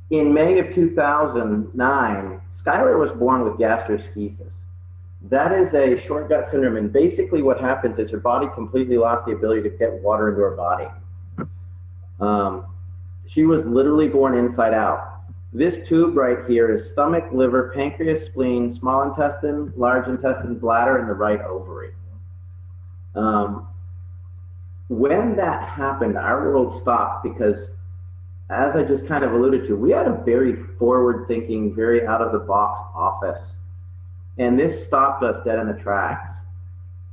In May of 2009, Skylar was born with gastroschisis. That is a short gut syndrome, and basically what happens is her body completely lost the ability to get water into her body. Um, she was literally born inside out. This tube right here is stomach, liver, pancreas, spleen, small intestine, large intestine, bladder, and the right ovary. Um, when that happened, our world stopped because, as I just kind of alluded to, we had a very forward thinking, very out of the box office. And this stopped us dead in the tracks.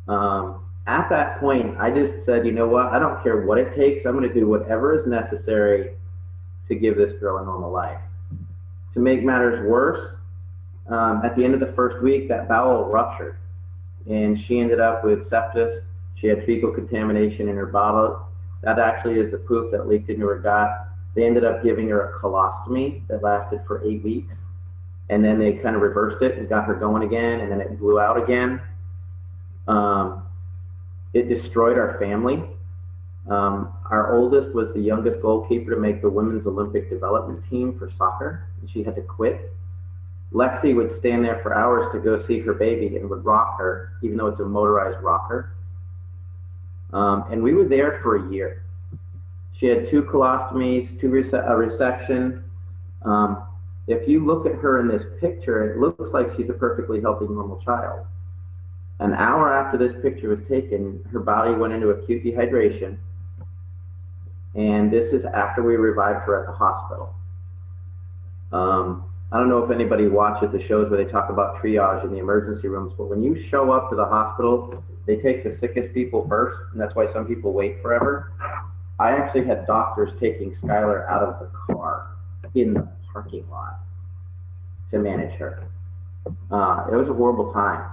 At that point, I just said, you know what? I don't care what it takes. I'm going to do whatever is necessary to give this girl a normal life. To make matters worse, at the end of the first week, that bowel ruptured, and she ended up with sepsis. She had fecal contamination in her bottle. That actually is the poop that leaked into her gut. They ended up giving her a colostomy that lasted for 8 weeks, and then they kind of reversed it and got her going again, and then it blew out again. It destroyed our family. Our oldest was the youngest goalkeeper to make the women's Olympic development team for soccer, and she had to quit. Lexi would stand there for hours to go see her baby and would rock her, even though it's a motorized rocker. And we were there for a year. She had 2 colostomies, a resection. If you look at her in this picture, it looks like she's a perfectly healthy, normal child. An hour after this picture was taken, her body went into acute dehydration. And this is after we revived her at the hospital. I don't know if anybody watches the shows where they talk about triage in the emergency rooms, but when you show up to the hospital, they take the sickest people first, and that's why some people wait forever. I actually had doctors taking Skylar out of the car in the parking lot to manage her. It was a horrible time.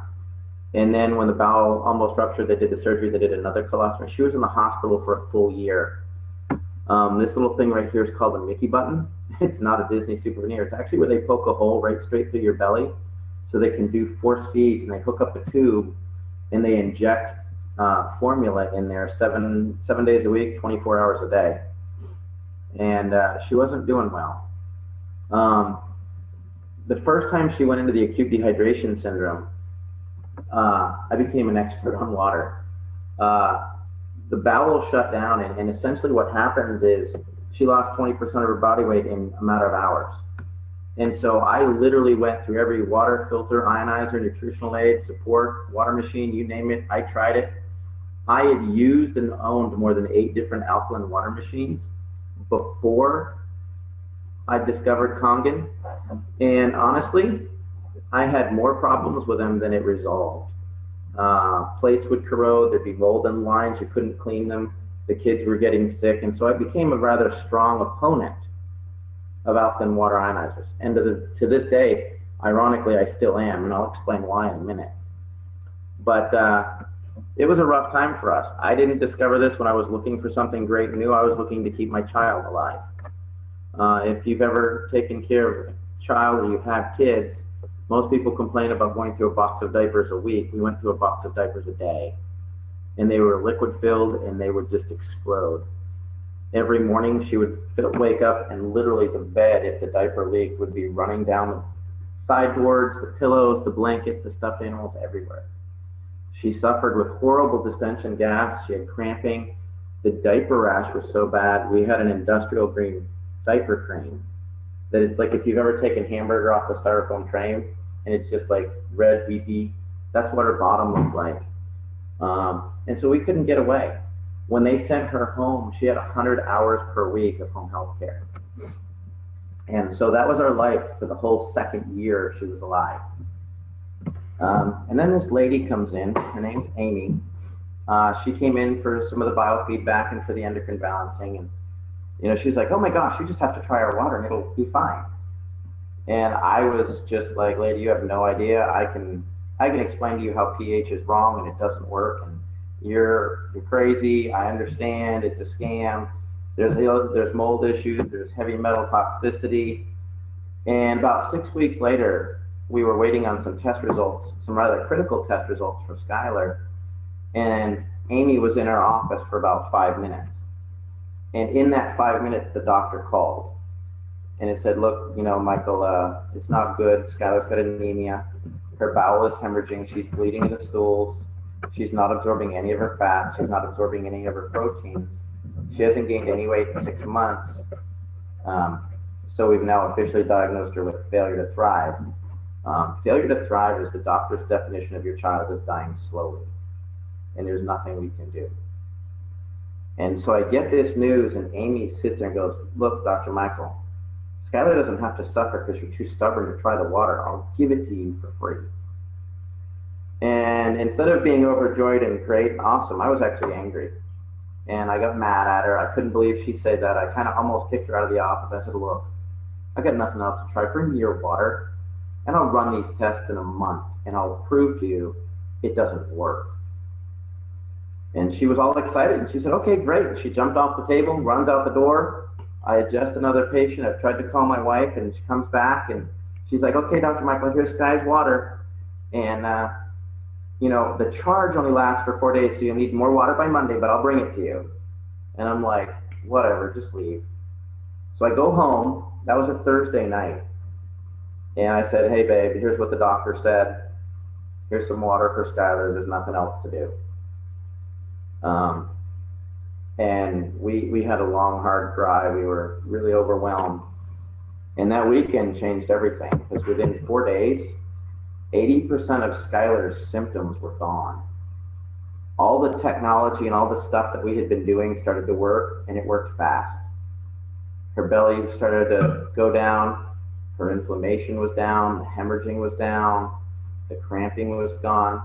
And then when the bowel almost ruptured, they did the surgery, they did another colostomy. She was in the hospital for a full year. This little thing right here is called a Mickey button. It's not a Disney souvenir. It's actually where they poke a hole right straight through your belly so they can do force feeds, and they hook up a tube and they inject formula in there seven days a week, 24 hours a day. And she wasn't doing well. The first time she went into the acute dehydration syndrome, I became an expert on water. The bowel shut down, and essentially what happens is she lost 20% of her body weight in a matter of hours. And so I literally went through every water filter, ionizer, nutritional aid, support, water machine, you name it, I tried it. I had used and owned more than 8 different alkaline water machines before I discovered Kangen. And honestly, I had more problems with them than it resolved. Plates would corrode, there'd be mold in lines, you couldn't clean them, the kids were getting sick, and so I became a rather strong opponent of alkaline water ionizers. And to this day, ironically, I still am, and I'll explain why in a minute. But it was a rough time for us. I didn't discover this when I was looking for something great new. I was looking to keep my child alive. If you've ever taken care of a child or you have kids, most people complain about going through a box of diapers a week. We went through a box of diapers a day. And they were liquid filled, and they would just explode. Every morning she would wake up, and literally the bed, if the diaper leaked, would be running down the sideboards, the pillows, the blankets, the stuffed animals, everywhere. She suffered with horrible distension gas. She had cramping. The diaper rash was so bad, we had an industrial green diaper crane that it's like if you've ever taken hamburger off the styrofoam tray and it's just like red, beefy, that's what her bottom looked like. And so we couldn't get away. When they sent her home, she had 100 hours per week of home health care. And so that was our life for the whole second year she was alive. And then this lady comes in, her name's Amy. She came in for some of the biofeedback and for the endocrine balancing. And she's like, oh my gosh, you just have to try our water and it'll be fine. And I was just like, lady, you have no idea. I can explain to you how pH is wrong and it doesn't work. And you're crazy. I understand. It's a scam. There's mold issues. There's heavy metal toxicity. And about 6 weeks later, we were waiting on some test results, some rather critical test results for Skylar. And Amy was in our office for about 5 minutes. And in that 5 minutes, the doctor called. and it said, look, you know, Michael, it's not good. Skylar's got anemia. Her bowel is hemorrhaging. She's bleeding in the stools. She's not absorbing any of her fats. She's not absorbing any of her proteins. She hasn't gained any weight in 6 months. So we've now officially diagnosed her with failure to thrive. Failure to thrive is the doctor's definition of your child is dying slowly, and there's nothing we can do. And so I get this news, and Amy sits there and goes, look, Dr. Michael, Skylar doesn't have to suffer because you're too stubborn to try the water. I'll give it to you for free. And instead of being overjoyed and great, awesome, I was actually angry. And I got mad at her. I couldn't believe she said that. I kind of almost kicked her out of the office. I said, look, I got nothing else to try. Bring me your water, and I'll run these tests in a month, and I'll prove to you it doesn't work. And she was all excited, and she said, okay, great. And she jumped off the table, runs out the door. I adjust another patient. I've tried to call my wife, and she comes back, and she's like, okay, Dr. Michael, here's Sky's water. And, you know, the charge only lasts for 4 days, so you'll need more water by Monday, but I'll bring it to you. And I'm like, whatever, just leave. So I go home. That was a Thursday night. And I said, hey, babe, here's what the doctor said. Here's some water for Skylar. There's nothing else to do. And we had a long, hard cry. We were really overwhelmed. And that weekend changed everything, because within 4 days, 80% of Skylar's symptoms were gone. All the technology and all the stuff that we had been doing started to work, and it worked fast. Her belly started to go down. Her inflammation was down. The hemorrhaging was down. The cramping was gone.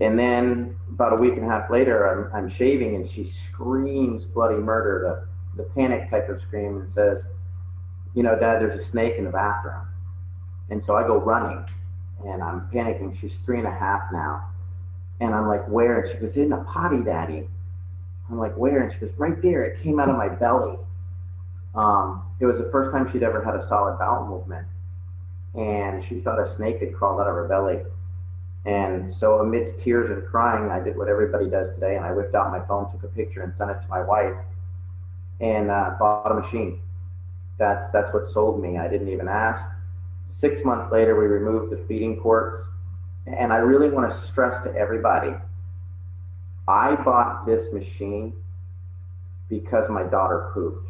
And then about a week and a half later, I'm shaving, and she screams bloody murder, the panic type of scream, and says, you know, Dad, there's a snake in the bathroom. And so I go running, and I'm panicking. She's 3.5 now. And I'm like, where? And she goes, in the potty, Daddy. I'm like, where? And she goes, right there. It came out of my belly. It was the first time she'd ever had a solid bowel movement. And she thought a snake had crawled out of her belly. And so amidst tears and crying, I did what everybody does today, and I whipped out my phone, took a picture, and sent it to my wife, and bought a machine. That's what sold me. I didn't even ask. 6 months later, we removed the feeding ports. And I really want to stress to everybody, I bought this machine because my daughter pooped.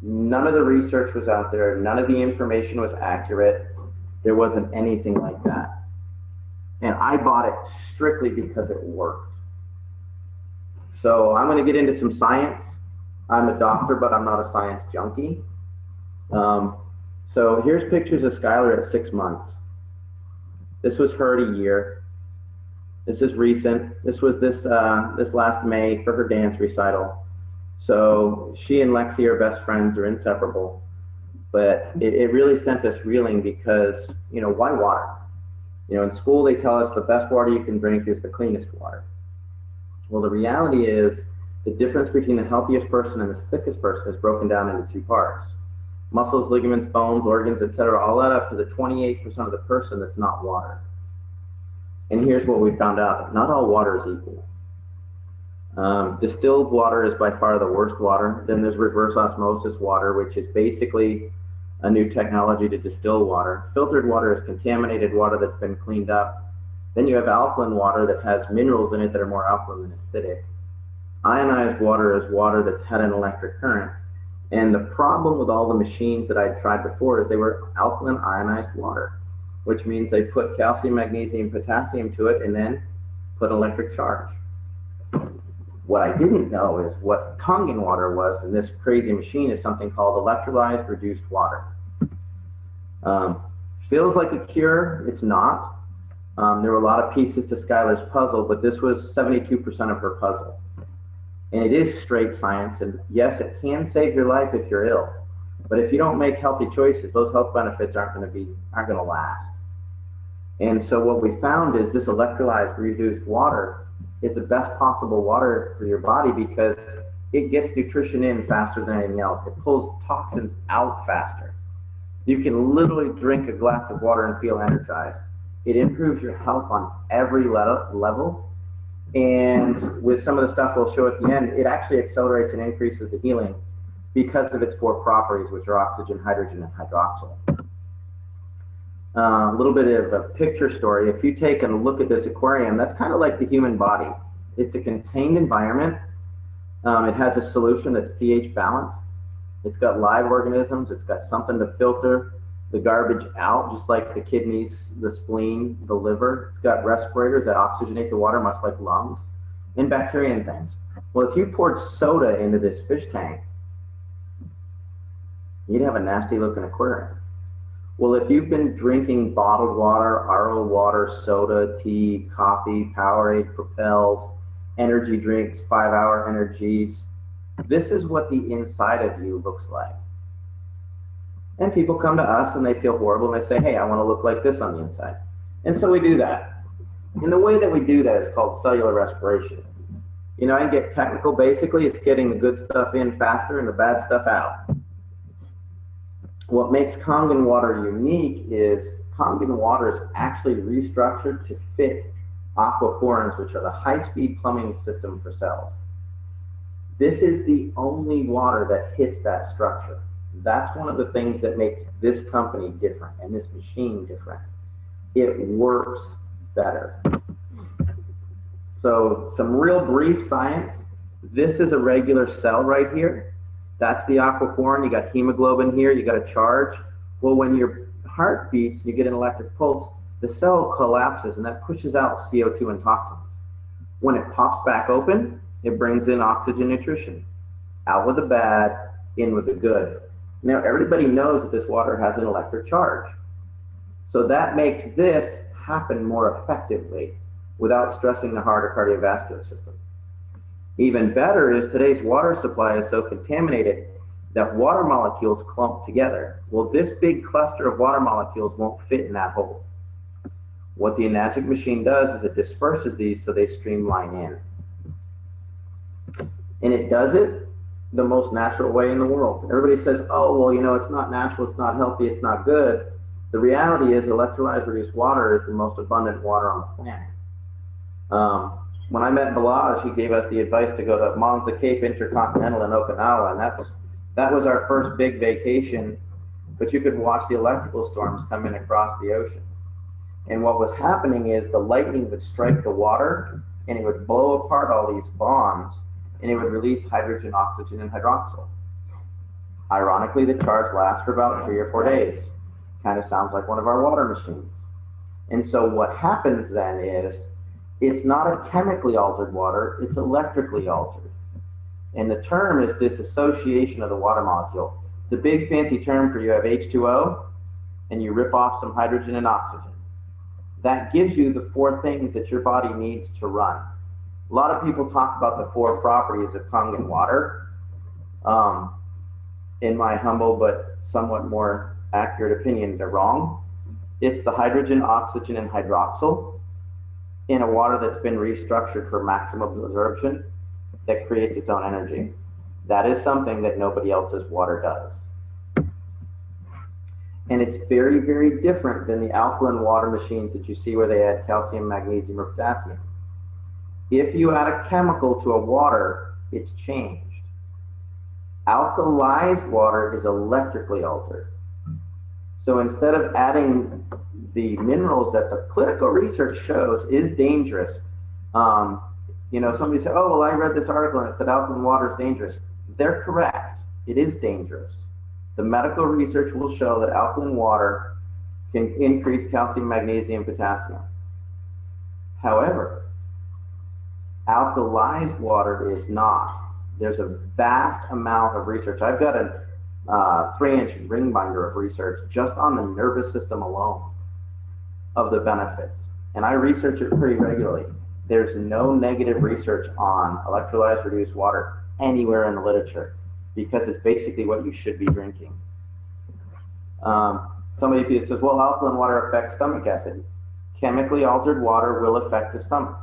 None of the research was out there. None of the information was accurate. There wasn't anything like that. And I bought it strictly because it worked. So I'm going to get into some science. I'm a doctor, but I'm not a science junkie. So here's pictures of Skylar at 6 months. This was her at a year. This is recent. This was this last May for her dance recital. So she and Lexi are best friends, are inseparable. But it really sent us reeling because, you know, why water? You know, in school they tell us the best water you can drink is the cleanest water. Well, the reality is the difference between the healthiest person and the sickest person is broken down into 2 parts. Muscles, ligaments, bones, organs, etc., all add up to the 28% of the person that's not water. And here's what we found out. Not all water is equal. Distilled water is by far the worst water. Then there's reverse osmosis water, which is basically a new technology to distill water. Filtered water is contaminated water that's been cleaned up. Then you have alkaline water that has minerals in it that are more alkaline than acidic. Ionized water is water that's had an electric current. And the problem with all the machines that I'd tried before is they were alkaline ionized water, which means they put calcium, magnesium, potassium to it and then put electric charge. What I didn't know is what Kangen water was in this crazy machine is something called electrolyzed reduced water. Feels like a cure, it's not. There were a lot of pieces to Skylar's puzzle, but this was 72% of her puzzle. And it is straight science, and yes, it can save your life if you're ill. But if you don't make healthy choices, those health benefits aren't going to last. And so what we found is this electrolyzed reduced water is the best possible water for your body because it gets nutrition in faster than anything else. It pulls toxins out faster. You can literally drink a glass of water and feel energized. It improves your health on every level. And with some of the stuff we'll show at the end, it actually accelerates and increases the healing. because of its four properties, which are oxygen, hydrogen, and hydroxyl. A little bit of a picture story. If you take a look at this aquarium, that's kind of like the human body. It's a contained environment. It has a solution that's pH balanced. It's got live organisms. It's got something to filter the garbage out, just like the kidneys, the spleen, the liver. It's got respirators that oxygenate the water, much like lungs, and bacteria and things. Well, if you poured soda into this fish tank, you'd have a nasty looking aquarium. Well, if you've been drinking bottled water, RO water, soda, tea, coffee, Powerade, Propels, energy drinks, 5-hour energies, this is what the inside of you looks like. And people come to us and they feel horrible and they say, hey, I want to look like this on the inside. And so we do that. And the way that we do that is called cellular respiration. You know, I can get technical. Basically, it's getting the good stuff in faster and the bad stuff out. What makes Kangen water unique is Kangen water is actually restructured to fit aquaporins, which are the high-speed plumbing system for cells. This is the only water that hits that structure. That's one of the things that makes this company different and this machine different. It works better. So some real brief science. This is a regular cell right here. That's the aquaporin. You got hemoglobin here, you got a charge. Well, when your heart beats, you get an electric pulse, the cell collapses and that pushes out CO2 and toxins. When it pops back open, it brings in oxygen nutrition. Out with the bad, in with the good. Now, everybody knows that this water has an electric charge. So that makes this happen more effectively without stressing the heart or cardiovascular system. Even better is today's water supply is so contaminated that water molecules clump together. Well, this big cluster of water molecules won't fit in that hole. What the Enagic machine does is it disperses these so they streamline in. And it does it the most natural way in the world. Everybody says, oh, well, you know, it's not natural, it's not healthy, it's not good. The reality is electrolyzed reduced water is the most abundant water on the planet. When I met Balazs, he gave us the advice to go to Monza Cape Intercontinental in Okinawa, and that was our first big vacation, but you could watch the electrical storms come in across the ocean. And what was happening is the lightning would strike the water, and it would blow apart all these bonds, and it would release hydrogen, oxygen, and hydroxyl. Ironically, the charge lasts for about 3 or 4 days. Kind of sounds like one of our water machines. And so what happens then is, it's not a chemically altered water, it's electrically altered. And the term is dissociation of the water molecule. It's a big fancy term for you have H2O, and you rip off some hydrogen and oxygen. That gives you the 4 things that your body needs to run. A lot of people talk about the 4 properties of Kangen water. In my humble but somewhat more accurate opinion, they're wrong. It's the hydrogen, oxygen, and hydroxyl in a water that's been restructured for maximum absorption that creates its own energy. That is something that nobody else's water does. And it's very, very different than the alkaline water machines that you see where they add calcium, magnesium, or potassium. If you add a chemical to a water, it's changed. Alkalized water is electrically altered. So instead of adding the minerals that the clinical research shows is dangerous, you know, somebody said, oh, well, I read this article and it said alkaline water is dangerous. They're correct. It is dangerous. The medical research will show that alkaline water can increase calcium, magnesium, potassium. However, alkalized water is not. There's a vast amount of research. I've got a 3-inch ring binder of research just on the nervous system alone of the benefits. And I research it pretty regularly. There's no negative research on electrolyzed reduced water anywhere in the literature because it's basically what you should be drinking. Somebody says, well, alkaline water affects stomach acid. Chemically altered water will affect the stomach.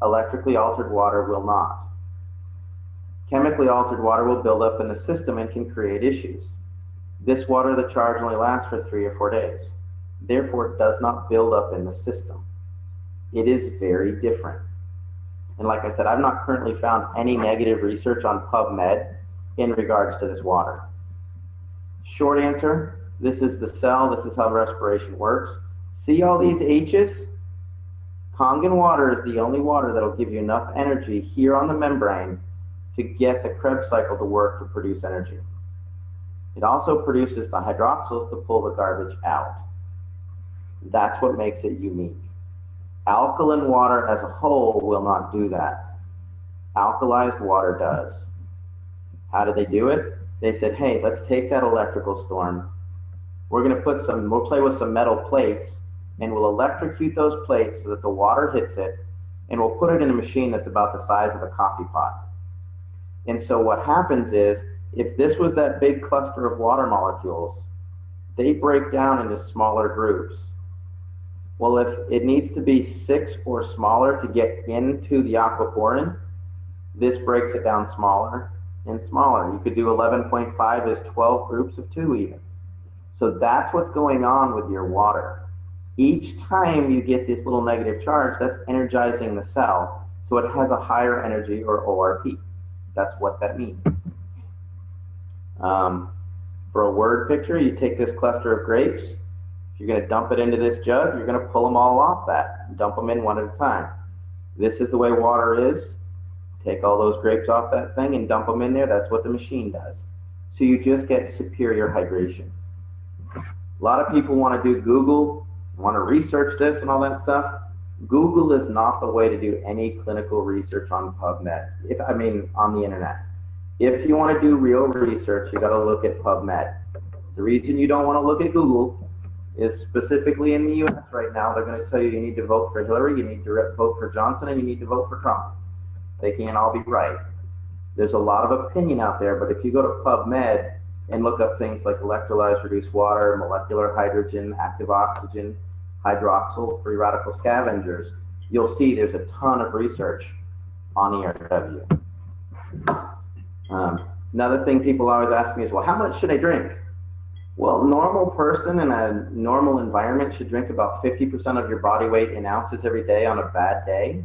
Electrically altered water will not. Chemically altered water will build up in the system and can create issues. This water, the charge only lasts for 3 or 4 days. Therefore, it does not build up in the system. It is very different. And like I said, I've not currently found any negative research on PubMed in regards to this water? Short answer, this is the cell, this is how respiration works. See all these H's? Kangen water is the only water that will give you enough energy here on the membrane to get the Krebs cycle to work to produce energy. It also produces the hydroxyls to pull the garbage out. That's what makes it unique. Alkaline water as a whole will not do that. Alkalized water does. How did they do it? They said, hey, let's take that electrical storm. We'll play with some metal plates, and we'll electrocute those plates so that the water hits it, and we'll put it in a machine that's about the size of a coffee pot. And so what happens is, if this was that big cluster of water molecules, they break down into smaller groups. Well, if it needs to be 6 or smaller to get into the aquaporin, this breaks it down smaller and smaller. You could do 11.5 as 12 groups of 2 even. So that's what's going on with your water. Each time you get this little negative charge, that's energizing the cell, so it has a higher energy, or ORP. That's what that means. For a word picture, you take this cluster of grapes. If you're going to dump it into this jug, you're going to pull them all off that. Dump them in one at a time. This is the way water is. Take all those grapes off that thing and dump them in there. That's what the machine does. So you just get superior hydration. A lot of people want to do Google, want to research this and all that stuff. Google is not the way to do any clinical research on PubMed. On the internet. If you want to do real research, you got to look at PubMed. The reason you don't want to look at Google is specifically in the U.S. right now, they're going to tell you you need to vote for Hillary, you need to vote for Johnson, and you need to vote for Trump. They can't all be right. There's a lot of opinion out there, but if you go to PubMed and look up things like electrolyzed reduced water, molecular hydrogen, active oxygen, hydroxyl, free radical scavengers, you'll see there's a ton of research on ERW. Another thing people always ask me is, well, how much should I drink? Well, a normal person in a normal environment should drink about 50% of your body weight in ounces every day on a bad day.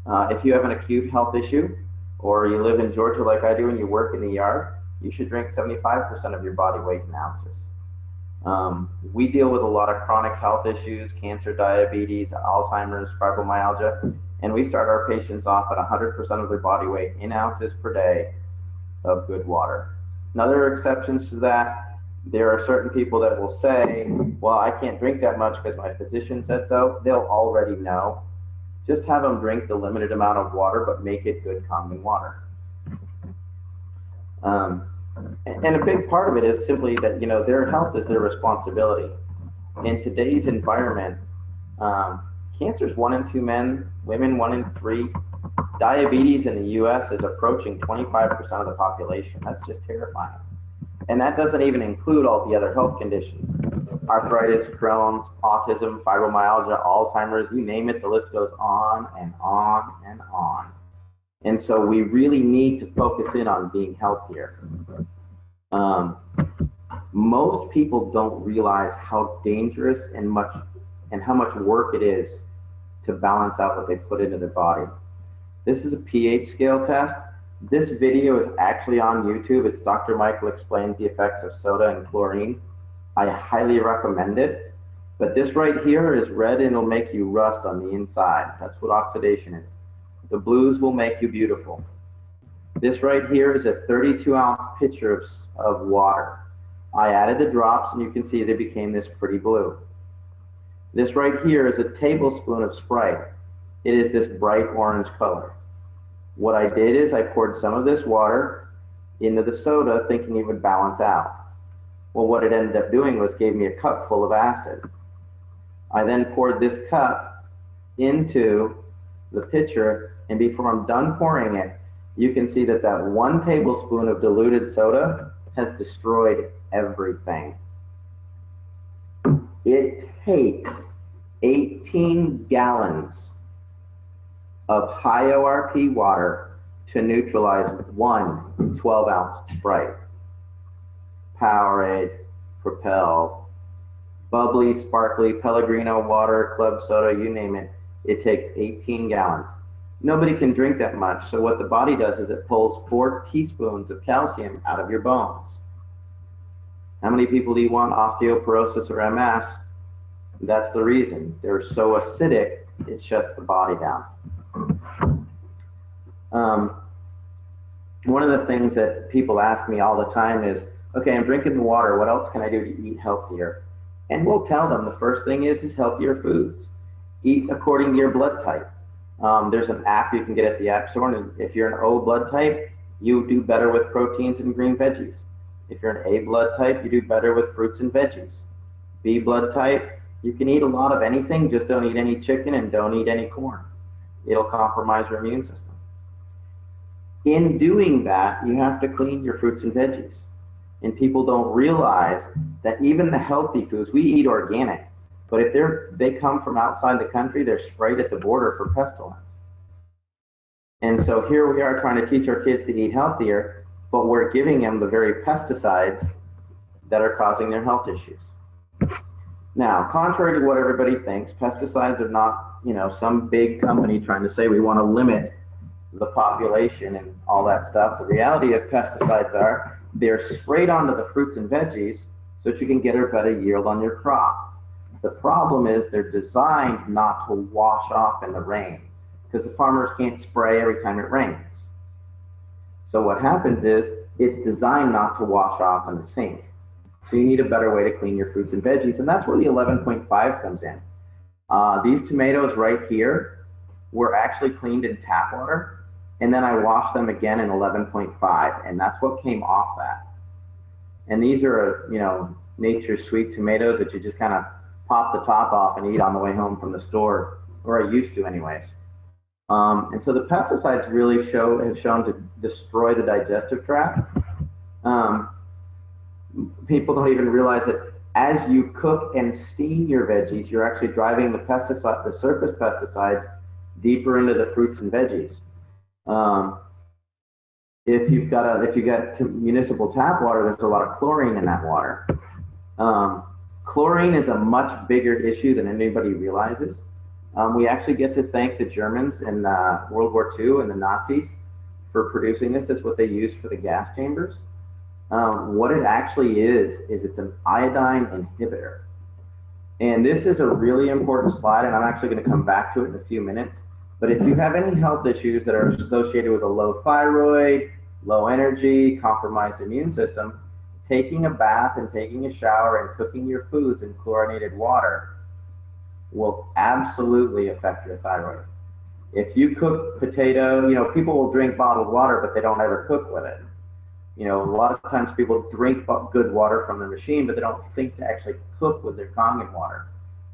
If you have an acute health issue, or you live in Georgia like I do and you work in the yard, you should drink 75% of your body weight in ounces. We deal with a lot of chronic health issues, cancer, diabetes, Alzheimer's, fibromyalgia, and we start our patients off at 100% of their body weight in ounces per day of good water. Another exceptions to that, there are certain people that will say, well, I can't drink that much because my physician said so. They'll already know. Just have them drink the limited amount of water, but make it good Kangen water. And a big part of it is simply that, their health is their responsibility. In today's environment, cancer is 1 in 2 men, women 1 in 3. Diabetes in the U.S. is approaching 25% of the population. That's just terrifying. And that doesn't even include all the other health conditions. Arthritis, Crohn's, autism, fibromyalgia, Alzheimer's, you name it, the list goes on and on and on. And so we really need to focus in on being healthier. Most people don't realize how dangerous and how much work it is to balance out what they put into their body. This is a pH scale test. This video is actually on YouTube. It's Dr. Michael Explains the Effects of Soda and Chlorine. I highly recommend it. But this right here is red and it'll make you rust on the inside. That's what oxidation is. The blues will make you beautiful. This right here is a 32-ounce pitcher of water. I added the drops and you can see they became this pretty blue. This right here is a tablespoon of Sprite. It is this bright orange color. What I did is I poured some of this water into the soda thinking it would balance out. Well, what it ended up doing was gave me a cup full of acid. I then poured this cup into the pitcher, and before I'm done pouring it, you can see that that 1 tablespoon of diluted soda has destroyed everything. It takes 18 gallons of high ORP water to neutralize 1 12-ounce Sprite. Powerade, Propel, bubbly, sparkly, Pellegrino water, club soda, you name it. It takes 18 gallons. Nobody can drink that much. So what the body does is it pulls 4 teaspoons of calcium out of your bones. How many people do you want osteoporosis or MS? That's the reason. They're so acidic, it shuts the body down. One of the things that people ask me all the time is, okay, I'm drinking the water, what else can I do to eat healthier? And we'll tell them the first thing is healthier foods. Eat according to your blood type. There's an app you can get at the App Store, and if you're an O blood type, you do better with proteins and green veggies. If you're an A blood type, you do better with fruits and veggies. B blood type, you can eat a lot of anything, just don't eat any chicken and don't eat any corn. It'll compromise your immune system. In doing that, you have to clean your fruits and veggies. And people don't realize that even the healthy foods, we eat organic, but if they come from outside the country, they're sprayed at the border for pestilence. And so here we are trying to teach our kids to eat healthier, but we're giving them the very pesticides that are causing their health issues. Now, contrary to what everybody thinks, pesticides are not, some big company trying to say we want to limit the population and all that stuff. The reality of pesticides are they're sprayed onto the fruits and veggies so that you can get a better yield on your crop. The problem is they're designed not to wash off in the rain because the farmers can't spray every time it rains. So what happens is it's designed not to wash off in the sink. So you need a better way to clean your fruits and veggies, and that's where the 11.5 comes in. These tomatoes right here were actually cleaned in tap water, and then I washed them again in 11.5, and that's what came off that. And these are, nature's sweet tomatoes that you just kind of pop the top off and eat on the way home from the store, or I used to anyways. And so the pesticides really have shown to destroy the digestive tract. People don't even realize that as you cook and steam your veggies, you're actually driving the surface pesticides deeper into the fruits and veggies. If you've got municipal tap water, there's a lot of chlorine in that water. Chlorine is a much bigger issue than anybody realizes. We actually get to thank the Germans in World War II and the Nazis for producing this. It's what they used for the gas chambers. What it actually is it's an iodine inhibitor. And this is a really important slide, and I'm actually going to come back to it in a few minutes. But if you have any health issues that are associated with a low thyroid, low energy, compromised immune system, taking a bath and taking a shower and cooking your foods in chlorinated water will absolutely affect your thyroid. If you cook potato, people will drink bottled water, but they don't ever cook with it. A lot of times people drink good water from the machine, but they don't think to actually cook with their Kangen water.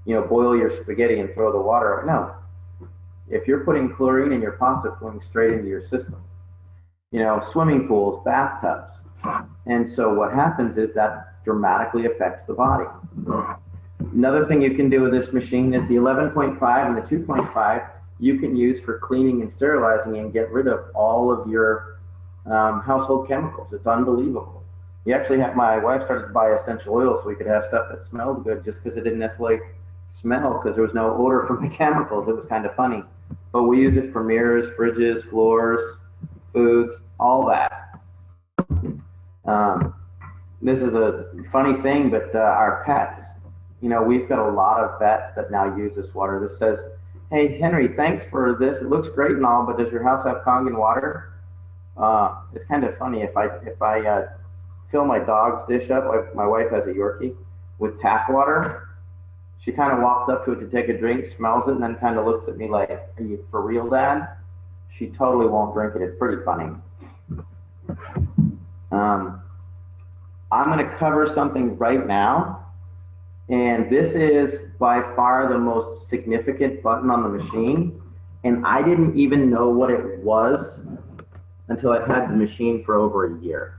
Boil your spaghetti and throw the water out. No. If you're putting chlorine in your pasta, it's going straight into your system. Swimming pools, bathtubs. And so what happens is that dramatically affects the body. Another thing you can do with this machine is the 11.5 and the 2.5 you can use for cleaning and sterilizing and get rid of all of your household chemicals. It's unbelievable. My wife started to buy essential oils so we could have stuff that smelled good just because it didn't necessarily smell because there was no odor from the chemicals. It was kind of funny. But we use it for mirrors, fridges, floors, foods, all that. This is a funny thing, but our pets, we've got a lot of vets that now use this water. This says, hey, Henry, thanks for this. It looks great and all, but does your house have Kangen water? It's kind of funny. If I fill my dog's dish up, my wife has a Yorkie, with tap water, she kind of walks up to it to take a drink, smells it, and then kind of looks at me like, are you for real, Dad? She totally won't drink it. It's pretty funny. I'm going to cover something right now, and this is by far the most significant button on the machine, and I didn't even know what it was until I had the machine for over a year.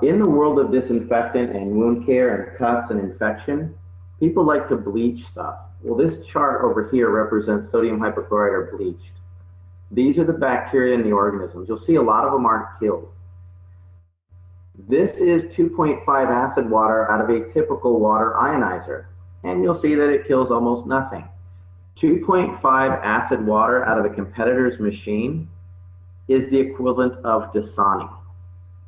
In the world of disinfectant and wound care and cuts and infection, people like to bleach stuff. Well, this chart over here represents sodium hypochlorite or bleached. These are the bacteria in the organisms. You'll see a lot of them aren't killed. This is 2.5 acid water out of a typical water ionizer, and you'll see that it kills almost nothing. 2.5 acid water out of a competitor's machine is the equivalent of Dasani.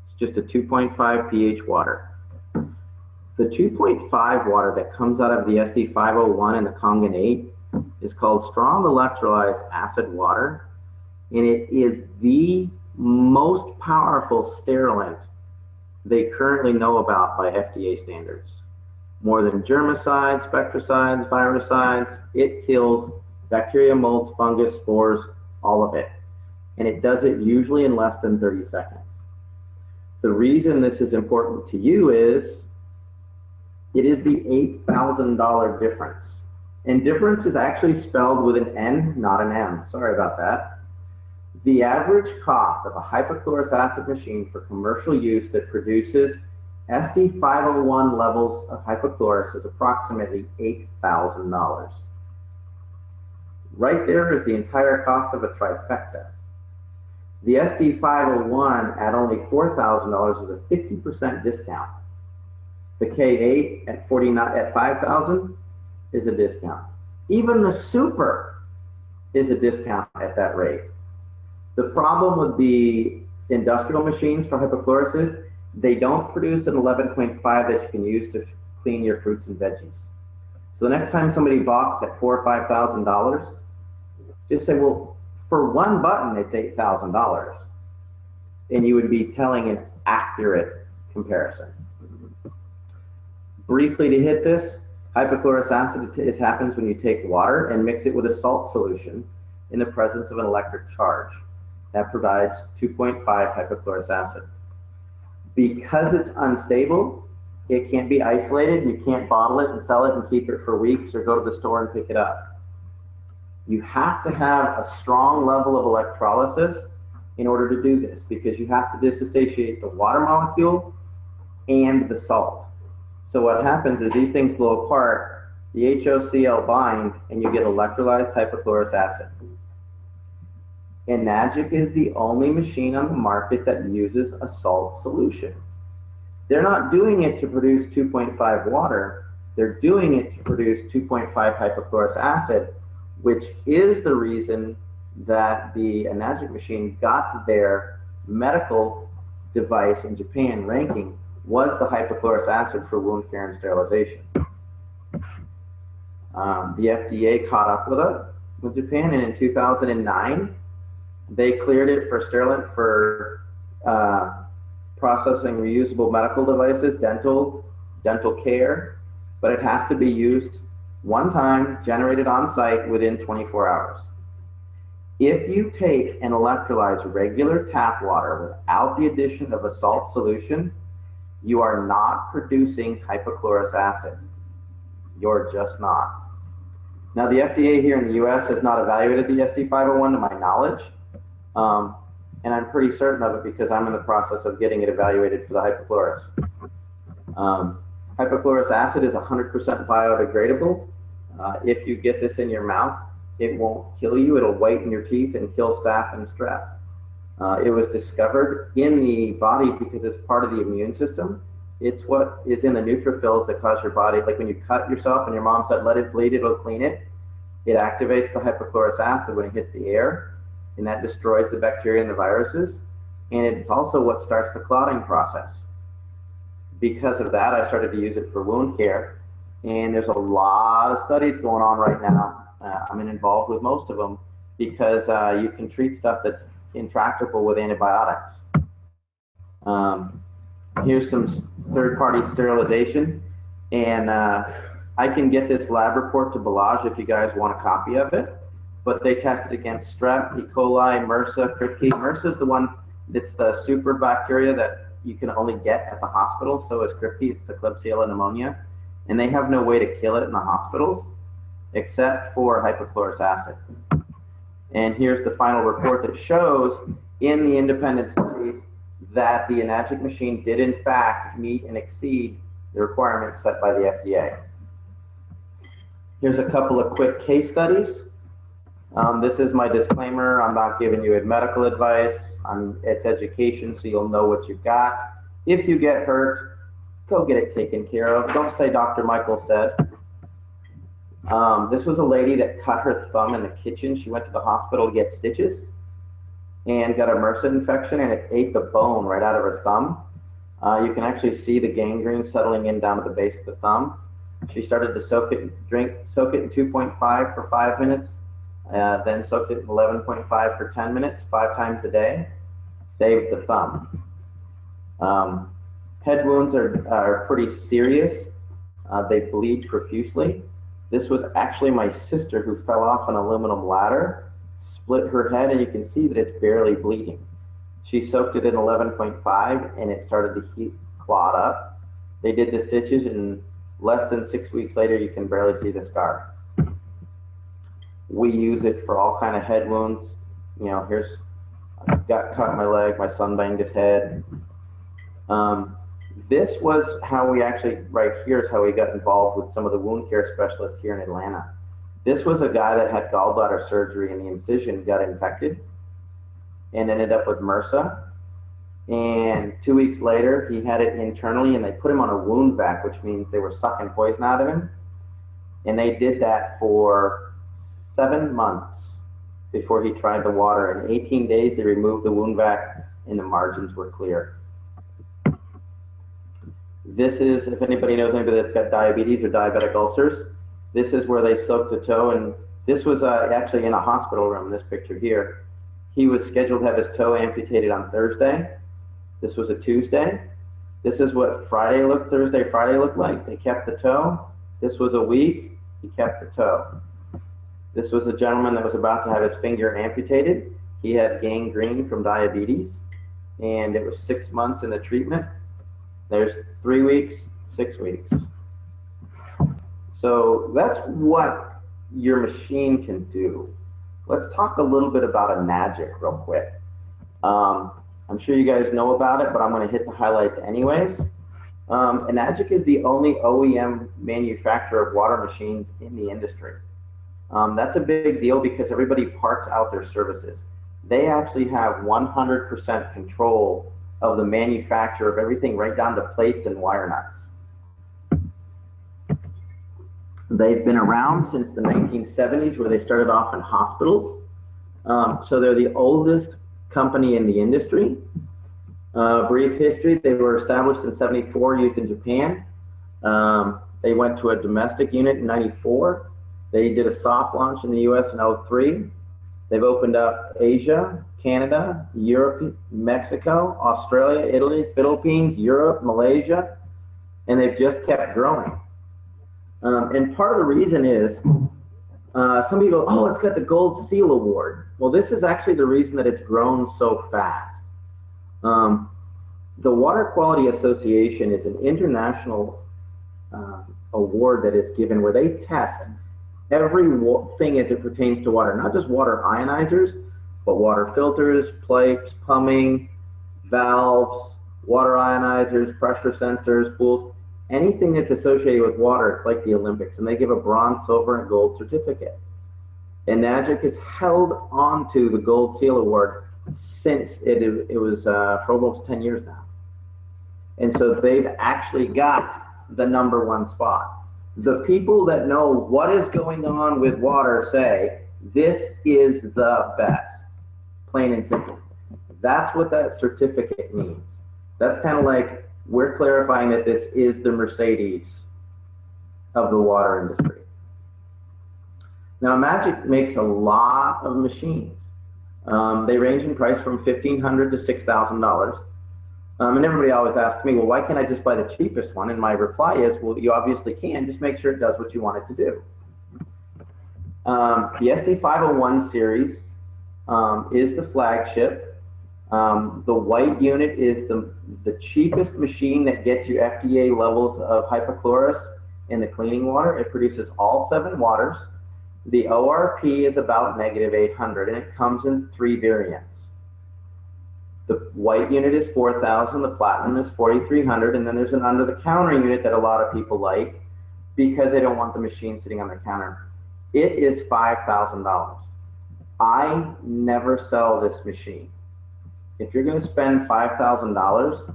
It's just a 2.5 pH water. The 2.5 water that comes out of the SD501 and the Kangen 8 is called strong electrolyzed acid water, and it is the most powerful sterilant they currently know about by FDA standards. More than germicides, spectricides, virucides, it kills bacteria, molds, fungus, spores, all of it. And it does it usually in less than 30 seconds. The reason this is important to you is it is the $8,000 difference. And difference is actually spelled with an N, not an M. Sorry about that. The average cost of a hypochlorous acid machine for commercial use that produces SD501 levels of hypochlorous is approximately $8,000. Right there is the entire cost of a trifecta. The SD501 at only $4,000 is a 50% discount. The K8 at $5,000 is a discount. Even the Super is a discount at that rate. The problem with the industrial machines for hypochlorous is they don't produce an 11.5 that you can use to clean your fruits and veggies. So the next time somebody balks at $4,000 or $5,000, just say, well, for one button, it's $8,000. And you would be telling an accurate comparison. Briefly to hit this, hypochlorous acid happens when you take water and mix it with a salt solution in the presence of an electric charge. That provides 2.5 hypochlorous acid. Because it's unstable, it can't be isolated. You can't bottle it and sell it and keep it for weeks or go to the store and pick it up. You have to have a strong level of electrolysis in order to do this, because you have to disassociate the water molecule and the salt. So what happens is these things blow apart, the HOCl bind, and you get electrolyzed hypochlorous acid. Enagic is the only machine on the market that uses a salt solution. They're not doing it to produce 2.5 water, they're doing it to produce 2.5 hypochlorous acid, which is the reason that the Enagic machine got their medical device in Japan ranking was the hypochlorous acid for wound care and sterilization. The FDA caught up with Japan, and in 2009, they cleared it for sterilant for processing reusable medical devices, dental care, but it has to be used one time, generated on site within 24 hours. If you take and electrolyze regular tap water without the addition of a salt solution, you are not producing hypochlorous acid. You're just not. Now, the FDA here in the US has not evaluated the SD501 to my knowledge, and I'm pretty certain of it because I'm in the process of getting it evaluated for the hypochlorous. Hypochlorous acid is 100% biodegradable. If you get this in your mouth, it won't kill you. It'll whiten your teeth and kill staph and strep. It was discovered in the body because it's part of the immune system. It's what is in the neutrophils that cause your body, like when you cut yourself and your mom said, let it bleed, it'll clean it. It activates the hypochlorous acid when it hits the air, and that destroys the bacteria and the viruses. And it's also what starts the clotting process. Because of that, I started to use it for wound care. And there's a lot of studies going on right now. I'm involved with most of them because you can treat stuff that's intractable with antibiotics. Here's some third-party sterilization, and I can get this lab report to Balazs if you guys want a copy of it, but they tested against strep, E. coli, MRSA, Kripke. MRSA is the one that's the super bacteria that you can only get at the hospital, so is Kripke, it's the Klebsiella pneumonia, and they have no way to kill it in the hospitals except for hypochlorous acid. And here's the final report that shows in the independent studies that the Enagic machine did in fact meet and exceed the requirements set by the FDA. Here's a couple of quick case studies. This is my disclaimer. I'm not giving you medical advice. It's education, so you'll know what you've got. If you get hurt, go get it taken care of. Don't say Dr. Michael said. This was a lady that cut her thumb in the kitchen. She went to the hospital to get stitches and got a MRSA infection, and it ate the bone right out of her thumb. You can actually see the gangrene settling in down to the base of the thumb. She started to soak it in 2.5 for 5 minutes, then soaked it in 11.5 for 10 minutes, 5 times a day, saved the thumb. Head wounds are pretty serious. They bleed profusely. This was actually my sister who fell off an aluminum ladder, split her head, and you can see that it's barely bleeding. She soaked it in 11.5 and it started to clot up. They did the stitches, and less than 6 weeks later, you can barely see the scar. We use it for all kind of head wounds. You know, here's, I got cut in my leg, my son banged his head. This was how we actually, right here is how we got involved with some of the wound care specialists here in Atlanta. This was a guy that had gallbladder surgery and the incision got infected and ended up with MRSA. And 2 weeks later, he had it internally and they put him on a wound vac, which means they were sucking poison out of him. And they did that for 7 months before he tried the water. In 18 days, they removed the wound vac and the margins were clear. This is, if anybody knows anybody that's got diabetes or diabetic ulcers, this is where they soaked the toe, and this was actually in a hospital room, this picture here. He was scheduled to have his toe amputated on Thursday. This was a Tuesday. This is what Thursday, Friday looked like. They kept the toe. This was a week, he kept the toe. This was a gentleman that was about to have his finger amputated. He had gangrene from diabetes, and it was 6 months in the treatment. There's 3 weeks, 6 weeks. So that's what your machine can do. Let's talk a little bit about Enagic real quick. I'm sure you guys know about it, but I'm going to hit the highlights anyways. Enagic is the only OEM manufacturer of water machines in the industry. That's a big deal because everybody parts out their services. They actually have 100% control of the manufacture of everything right down to plates and wire nuts. They've been around since the 1970s where they started off in hospitals. So they're the oldest company in the industry. Brief history, they were established in '74, used in Japan. They went to a domestic unit in '94. They did a soft launch in the US in '03. They've opened up Asia, Canada, Europe, Mexico, Australia, Italy, Philippines, Europe, Malaysia, and they've just kept growing. And part of the reason is, some people, oh, it's got the Gold Seal Award. Well, this is actually the reason that it's grown so fast. The Water Quality Association is an international award that is given where they test everything as it pertains to water, not just water ionizers, but water filters, pipes, plumbing, valves, water ionizers, pressure sensors, pools, anything that's associated with water. It's like the Olympics, and they give a bronze, silver, and gold certificate. Enagic has held on to the Gold Seal Award since it was for almost 10 years now. And so they've actually got the #1 spot. The people that know what is going on with water say, this is the best, plain and simple. That's what that certificate means. That's kind of like, we're clarifying that this is the Mercedes of the water industry. Now, Enagic makes a lot of machines. They range in price from $1,500 to $6,000. And everybody always asks me, well, why can't I just buy the cheapest one? And my reply is, well, you obviously can. Just make sure it does what you want it to do. The SD501 series is the flagship. The white unit is the cheapest machine that gets you FDA levels of hypochlorous in the cleaning water. It produces all 7 waters. The ORP is about -800, and it comes in 3 variants. The white unit is 4,000, the platinum is 4,300, and then there's an under-the-counter unit that a lot of people like because they don't want the machine sitting on the counter. It is $5,000. I never sell this machine. If you're going to spend $5,000,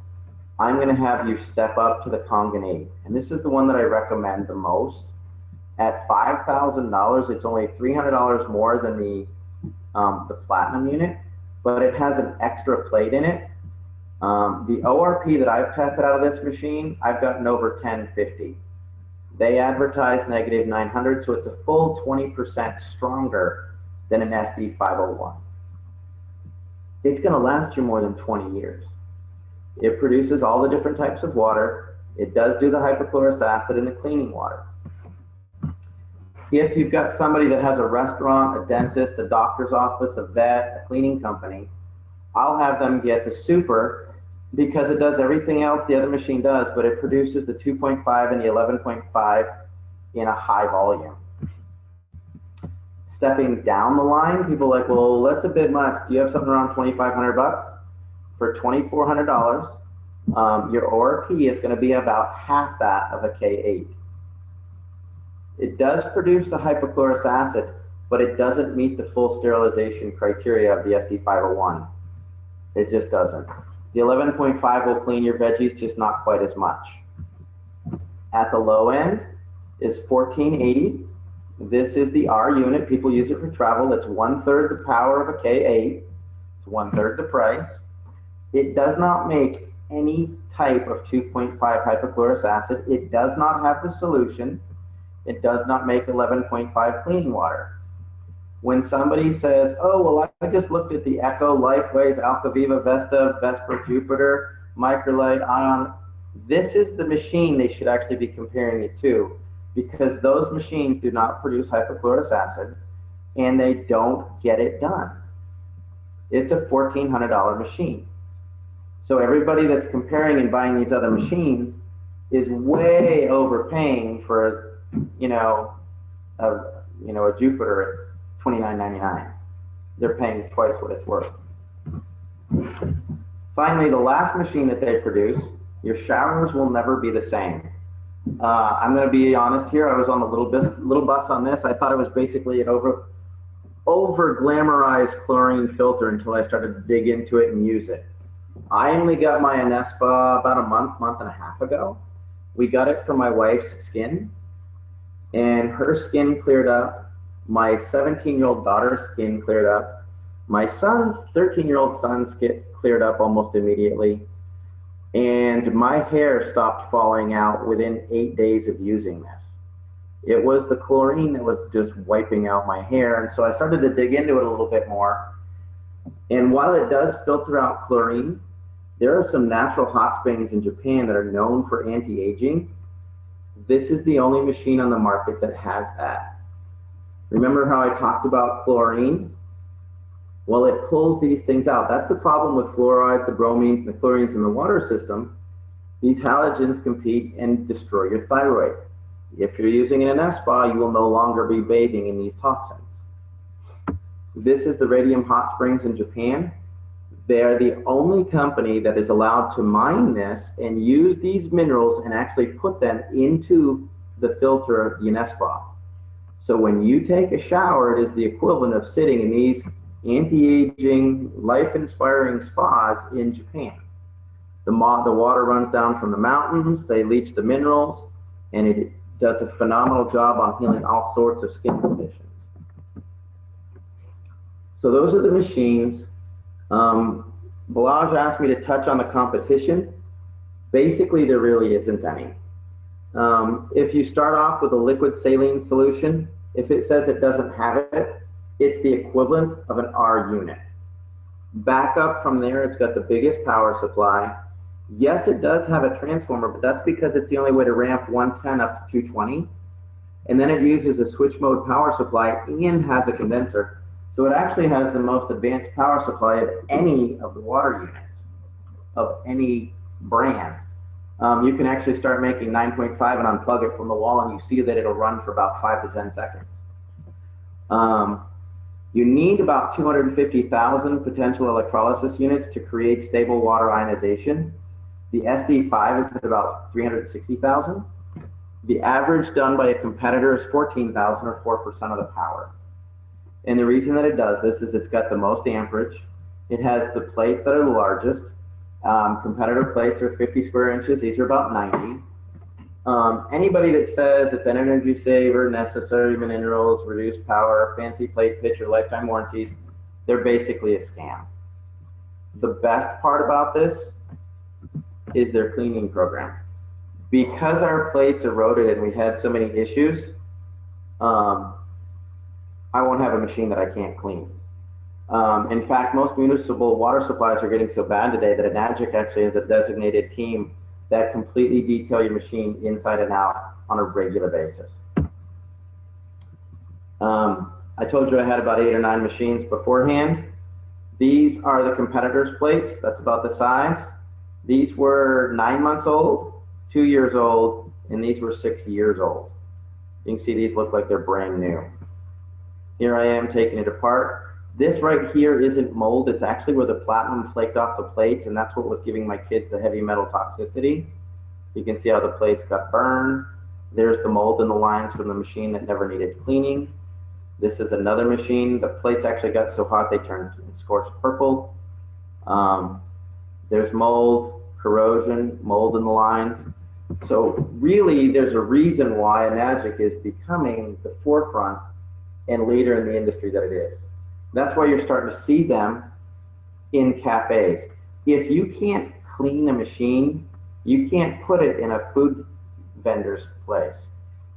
I'm going to have you step up to the Kangen 8. And this is the one that I recommend the most. At $5,000, it's only $300 more than the platinum unit, but it has an extra plate in it. The ORP that I've tested out of this machine, I've gotten over 1050. They advertise negative 900, so it's a full 20% stronger than an SD501. It's going to last you more than 20 years. It produces all the different types of water. It does do the hypochlorous acid in the cleaning water. If you've got somebody that has a restaurant, a dentist, a doctor's office, a vet, a cleaning company, I'll have them get the super because it does everything else the other machine does, but it produces the 2.5 and the 11.5 in a high volume. Stepping down the line, people are like, well, that's a bit much. Do you have something around 2,500 bucks? For $2,400, your ORP is going to be about half that of a K8. It does produce the hypochlorous acid, but it doesn't meet the full sterilization criteria of the SD501. It just doesn't. The 11.5 will clean your veggies, just not quite as much. At the low end is $1,480. This is the R unit. People use it for travel. It's 1/3 the power of a K8. It's 1/3 the price. It does not make any type of 2.5 hypochlorous acid. It does not have the solution. It does not make 11.5 cleaning water. When somebody says, oh, well, I just looked at the Echo, Lifeways, Alcaviva, Vesta, Vesper, Jupiter, Microlite, Ion, this is the machine they should actually be comparing it to, because those machines do not produce hypochlorous acid and they don't get it done. It's a $1,400 machine. So everybody that's comparing and buying these other machines is way overpaying for, a Jupiter at $29.99. They're paying twice what it's worth. Finally, the last machine that they produce, your showers will never be the same. I'm going to be honest here. I was on the little bus on this. I thought it was basically an over glamorized chlorine filter until I started to dig into it and use it. I only got my Anespa about a month and a half ago. We got it for my wife's skin, and her skin cleared up. My 17-year-old daughter's skin cleared up. My son's 13-year-old son's skin cleared up almost immediately. And my hair stopped falling out within 8 days of using this. It was the chlorine that was just wiping out my hair. And so I started to dig into it a little bit more. And while it does filter out chlorine, there are some natural hot springs in Japan that are known for anti-aging. This is the only machine on the market that has that. Remember how I talked about chlorine? Well, it pulls these things out. That's the problem with fluorides, the bromines, and the chlorines in the water system. These halogens compete and destroy your thyroid. If you're using an Anespa, you will no longer be bathing in these toxins. This is the Radium Hot Springs in Japan. They're the only company that is allowed to mine this and use these minerals and actually put them into the filter of the Anespa. So when you take a shower, it is the equivalent of sitting in these anti-aging, life-inspiring spas in Japan. The water runs down from the mountains, they leach the minerals, and it does a phenomenal job on healing all sorts of skin conditions. So those are the machines. Balaj asked me to touch on the competition. Basically, there really isn't any. If you start off with a liquid saline solution, if it says it doesn't have it, it's the equivalent of an R unit. Back up from there, it's got the biggest power supply. Yes, it does have a transformer, but that's because it's the only way to ramp 110 up to 220. And then it uses a switch mode power supply and has a condenser. So it actually has the most advanced power supply of any of the water units of any brand. You can actually start making 9.5 and unplug it from the wall, and you see that it'll run for about 5 to 10 seconds. You need about 250,000 potential electrolysis units to create stable water ionization. The SD5 is at about 360,000. The average done by a competitor is 14,000 or 4% of the power. And the reason that it does this is it's got the most amperage. It has the plates that are the largest. Competitor plates are 50 square inches. These are about 90. Anybody that says it's an energy saver, necessary minerals, reduced power, fancy plate pitch, or lifetime warranties, they're basically a scam. The best part about this is their cleaning program. Because our plates eroded and we had so many issues, I won't have a machine that I can't clean. In fact, most municipal water supplies are getting so bad today that Enagic actually has a designated team that completely detail your machine inside and out on a regular basis. I told you I had about 8 or 9 machines beforehand. These are the competitors' plates. That's about the size. These were 9 months old, 2 years old, and these were 6 years old. You can see these look like they're brand new. Here I am taking it apart. This right here isn't mold, it's actually where the platinum flaked off the plates, and that's what was giving my kids the heavy metal toxicity. You can see how the plates got burned. There's the mold in the lines from the machine that never needed cleaning. This is another machine. The plates actually got so hot they turned scorched purple. There's mold, corrosion, mold in the lines. So really, there's a reason why Enagic is becoming the forefront and leader in the industry that it is. That's why you're starting to see them in cafes. If you can't clean a machine, you can't put it in a food vendor's place.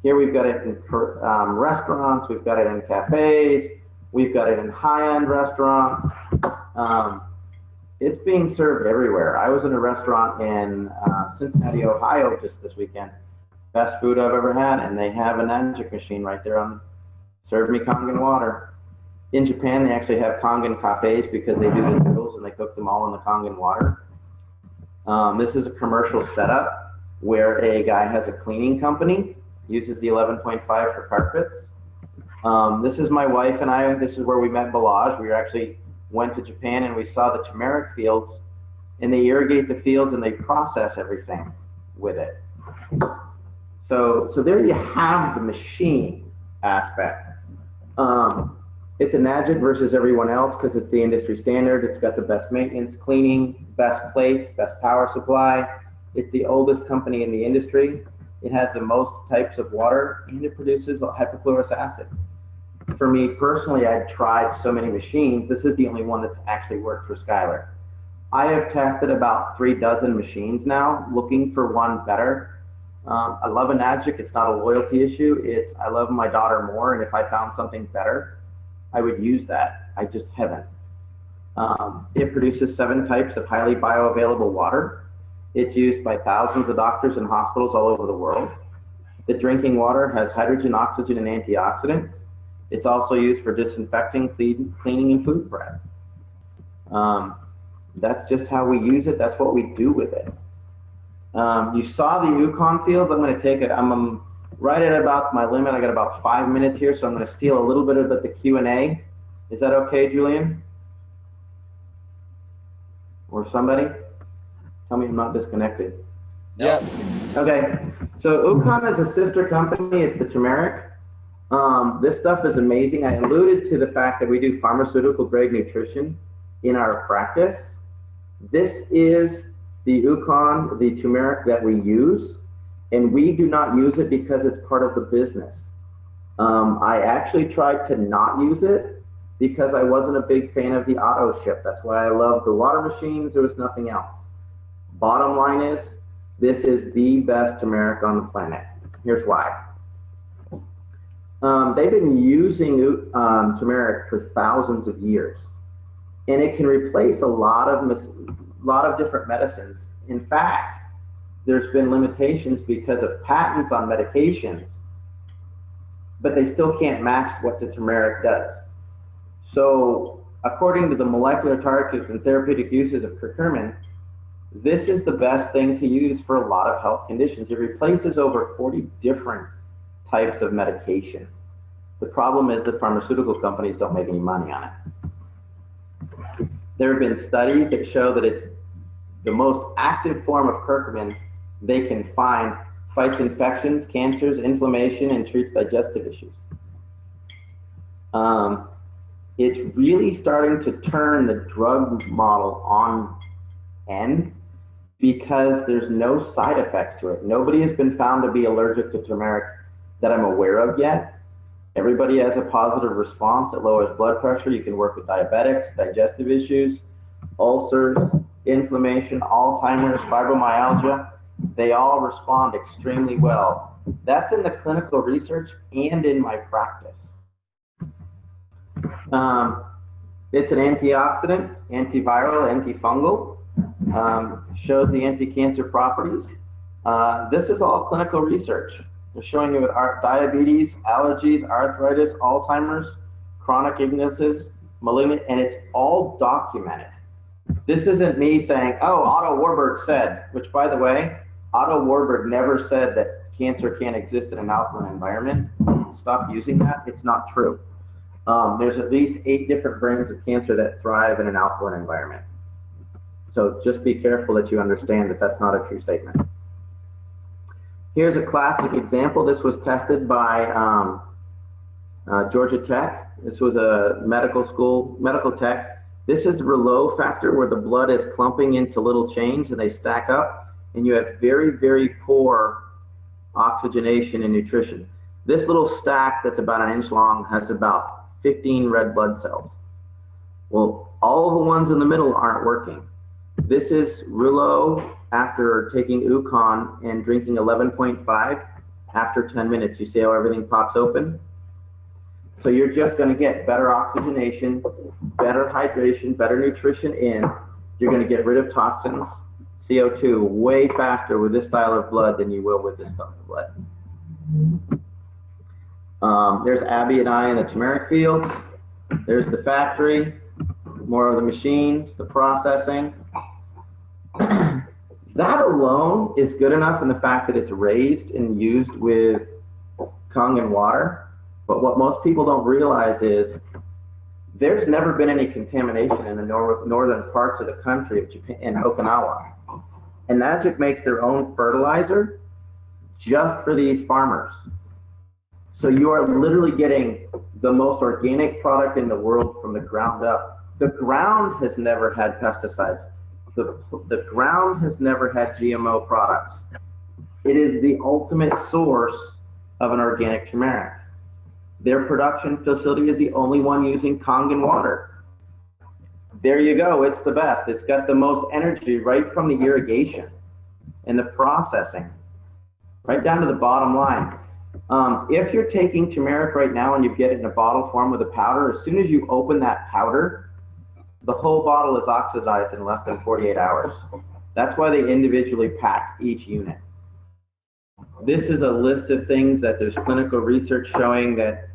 Here we've got it in restaurants, we've got it in cafes, we've got it in high-end restaurants. It's being served everywhere. I was in a restaurant in Cincinnati, Ohio just this weekend. Best food I've ever had, and they have an Enagic machine right there on, served me Kangen water. In Japan, they actually have Kangen cafes because they do the noodles and they cook them all in the Kangen water. This is a commercial setup where a guy has a cleaning company, uses the 11.5 for carpets. This is my wife and I, this is where we met Balaj. We actually went to Japan and we saw the turmeric fields, and they irrigate the fields and they process everything with it. So there you have the machine aspect. It's Enagic versus everyone else because it's the industry standard. It's got the best maintenance, cleaning, best plates, best power supply. It's the oldest company in the industry. It has the most types of water, and it produces hypochlorous acid. For me personally, I've tried so many machines. This is the only one that's actually worked for Skylar. I have tested about 3 dozen machines now, looking for one better. I love Enagic. It's not a loyalty issue. It's I love my daughter more, and if I found something better, I would use that. I just haven't. It produces 7 types of highly bioavailable water. It's used by thousands of doctors and hospitals all over the world. The drinking water has hydrogen, oxygen, and antioxidants. It's also used for disinfecting, cleaning, and food prep. That's just how we use it. That's what we do with it. You saw the Yukon fields. I'm going to take it. I'm right at about my limit. I got about 5 minutes here, so I'm going to steal a little bit of the Q&A. Is that okay, Julian? Or somebody? Tell me I'm not disconnected. Yeah. Okay. So Yukon is a sister company. It's the turmeric. This stuff is amazing. I alluded to the fact that we do pharmaceutical grade nutrition in our practice. This is the Yukon, the turmeric that we use, and we do not use it because it's part of the business. I actually tried to not use it because I wasn't a big fan of the auto ship. That's why I love the water machines. There was nothing else. Bottom line is, this is the best turmeric on the planet. Here's why. They've been using turmeric for thousands of years, and it can replace a lot of different medicines. In fact, there's been limitations because of patents on medications, but they still can't match what the turmeric does. So according to the molecular targets and therapeutic uses of curcumin, this is the best thing to use for a lot of health conditions. It replaces over 40 different types of medication. The problem is that pharmaceutical companies don't make any money on it. There have been studies that show that it's the most active form of curcumin they can find, fights infections, cancers, inflammation, and treats digestive issues. It's really starting to turn the drug model on end because there's no side effects to it. Nobody has been found to be allergic to turmeric that I'm aware of yet. Everybody has a positive response. It lowers blood pressure. You can work with diabetics, digestive issues, ulcers, inflammation, Alzheimer's, fibromyalgia. They all respond extremely well. That's in the clinical research and in my practice. It's an antioxidant, antiviral, antifungal, shows the anti-cancer properties. This is all clinical research. They're showing you with diabetes, allergies, arthritis, Alzheimer's, chronic illnesses, malignant, and it's all documented. This isn't me saying, oh, Otto Warburg said, which by the way, Otto Warburg never said that cancer can't exist in an alkaline environment. Stop using that, it's not true. There's at least 8 different strains of cancer that thrive in an alkaline environment. So just be careful that you understand that that's not a true statement. Here's a classic example. This was tested by Georgia Tech. This was a medical tech. This is the Rouleau factor, where the blood is clumping into little chains and they stack up, and you have very, very poor oxygenation and nutrition. This little stack that's about 1 inch long has about 15 red blood cells. Well, all the ones in the middle aren't working. This is Rouleau after taking Ukon and drinking 11.5 after 10 minutes. You see how everything pops open? So you're just going to get better oxygenation, better hydration, better nutrition in. You're going to get rid of toxins, CO2, way faster with this style of blood than you will with this style of blood. There's Abby and I in the turmeric fields. There's the factory, more of the machines, the processing. That alone is good enough in the fact that it's raised and used with Kangen water. But what most people don't realize is there's never been any contamination in the northern parts of the country of Japan and Okinawa. Enagic makes their own fertilizer just for these farmers. So you are literally getting the most organic product in the world from the ground up. The ground has never had pesticides. The ground has never had GMO products. It is the ultimate source of an organic turmeric. Their production facility is the only one using Kangen water. There you go, it's the best. It's got the most energy right from the irrigation and the processing, right down to the bottom line. If you're taking turmeric right now and you get it in a bottle form with a powder, as soon as you open that powder, the whole bottle is oxidized in less than 48 hours. That's why they individually pack each unit. This is a list of things that there's clinical research showing that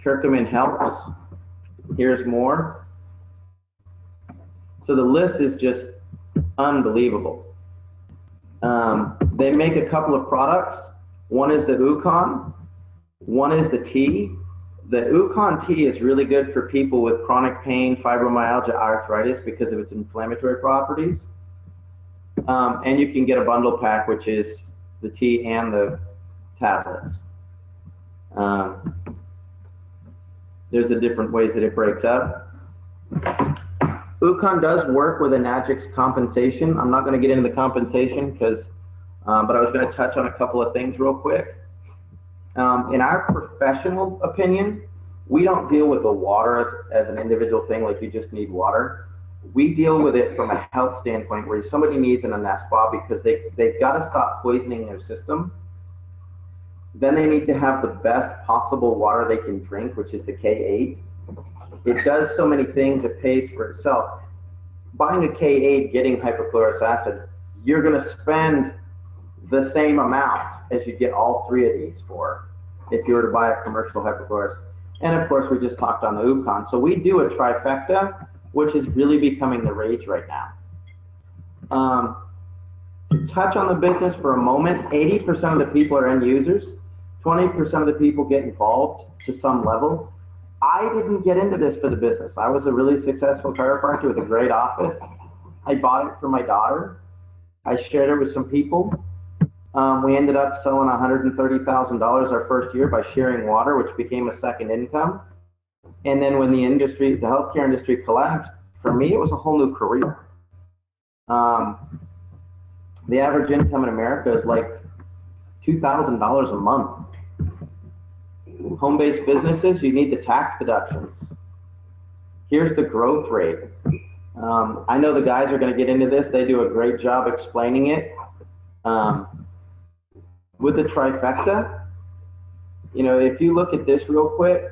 curcumin helps. Here's more. So the list is just unbelievable. They make a couple of products. One is the Ukon, one is the tea. The Ukon tea is really good for people with chronic pain, fibromyalgia, arthritis because of its inflammatory properties. And you can get a bundle pack, which is the tea and the tablets. There's the different ways that it breaks up. Ukon does work with Enagic's compensation. I'm not going to get into the compensation because, but I was going to touch on a couple of things real quick. In our professional opinion, we don't deal with the water as an individual thing, like you just need water. We deal with it from a health standpoint where somebody needs an spa because they've got to stop poisoning their system. Then they need to have the best possible water they can drink, which is the K8. It does so many things, it pays for itself. Buying a K8, getting hypochlorous acid, you're going to spend the same amount as you get all 3 of these for if you were to buy a commercial hypochlorous. And of course, we just talked on the Ukon. So we do a trifecta, which is really becoming the rage right now. To touch on the business for a moment, 80% of the people are end users. 20% of the people get involved to some level. I didn't get into this for the business. I was a really successful chiropractor with a great office. I bought it for my daughter. I shared it with some people. We ended up selling $130,000 our first year by sharing water, which became a second income. And then when the The average income in America is like $2,000 a month. Home-based businesses, you need the tax deductions. Here's the growth rate. I know the guys are going to get into this. They do a great job explaining it. With the trifecta, you know, if you look at this real quick,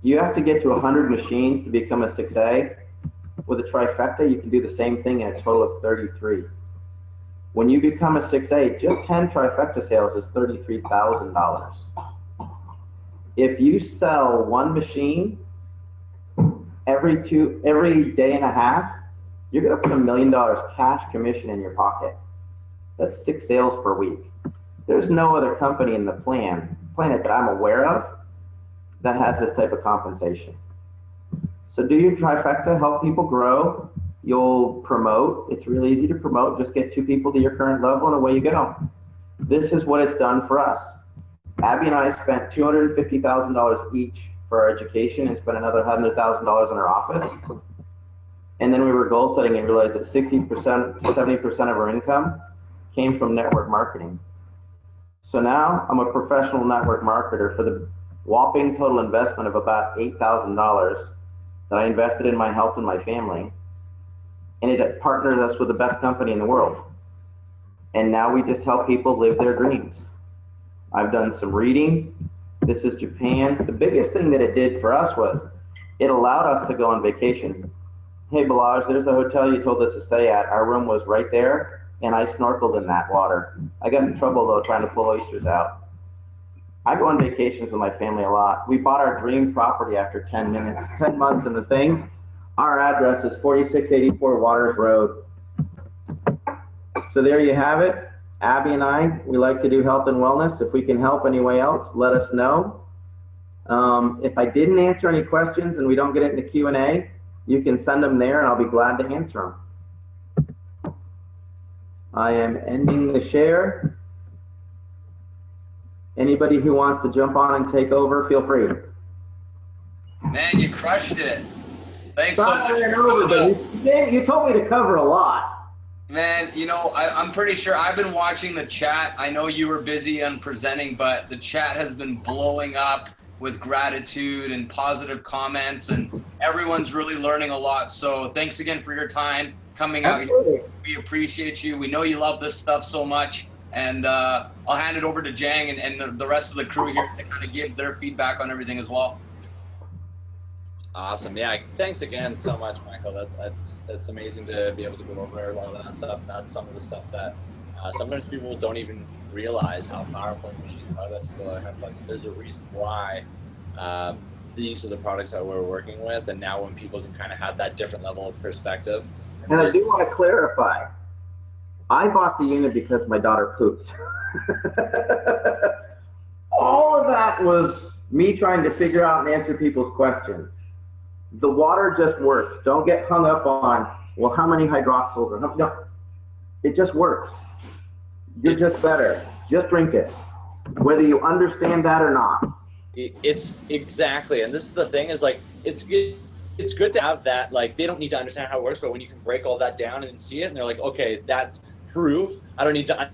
you have to get to 100 machines to become a 6A. With a trifecta, you can do the same thing in a total of 33. When you become a 6A, just 10 trifecta sales is $33,000. If you sell one machine every day and a half, you're going to put $1 million cash commission in your pocket. That's 6 sales per week. There's no other company in the planet that I'm aware of that has this type of compensation. So do your trifecta, help people grow. You'll promote. It's really easy to promote. Just get 2 people to your current level and away you go. This is what it's done for us. Abby and I spent $250,000 each for our education and spent another $100,000 in our office. And then we were goal setting and realized that 60% to 70% of our income came from network marketing. So now I'm a professional network marketer for the whopping total investment of about $8,000 that I invested in my health and my family. And it partners us with the best company in the world. And now we just help people live their dreams. I've done some reading. This is Japan. The biggest thing that it did for us was it allowed us to go on vacation. Hey, Balazs, there's the hotel you told us to stay at. Our room was right there, and I snorkeled in that water. I got in trouble, though, trying to pull oysters out. I go on vacations with my family a lot. We bought our dream property after 10 months in the thing. Our address is 4684 Waters Road. So there you have it. Abby and I, we like to do health and wellness. If we can help anyway else, let us know. If I didn't answer any questions and we don't get it in the Q&A, you can send them there and I'll be glad to answer them. I am ending the share. Anybody who wants to jump on and take over, feel free. Man, you crushed it. Thanks so much. You told me to cover a lot. Man, you know, I'm pretty sure I've been watching the chat. I know you were busy on presenting, but the chat has been blowing up with gratitude and positive comments, and everyone's really learning a lot. So thanks again for your time coming out here. We appreciate you. We know you love this stuff so much. And I'll hand it over to Jang and the rest of the crew here to kind of give their feedback on everything as well. Awesome. Yeah, thanks again so much, Michael. That's amazing to be able to go over a lot of that stuff. That's some of the stuff that sometimes people don't even realize how powerful machines are. That people have, like, there's a reason why these are the products that we're working with, and now when people can kind of have that different level of perspective. And I do want to clarify. I bought the unit because my daughter pooped. All of that was me trying to figure out and answer people's questions. The water just works. Don't get hung up on, well, how many hydroxyls or no. It just works. You're just better. Just drink it, whether you understand that or not. It's exactly, and this is the thing, is like, it's good to have that. Like, they don't need to understand how it works, but when you can break all that down and see it, and they're like, okay, that's proof. I don't need to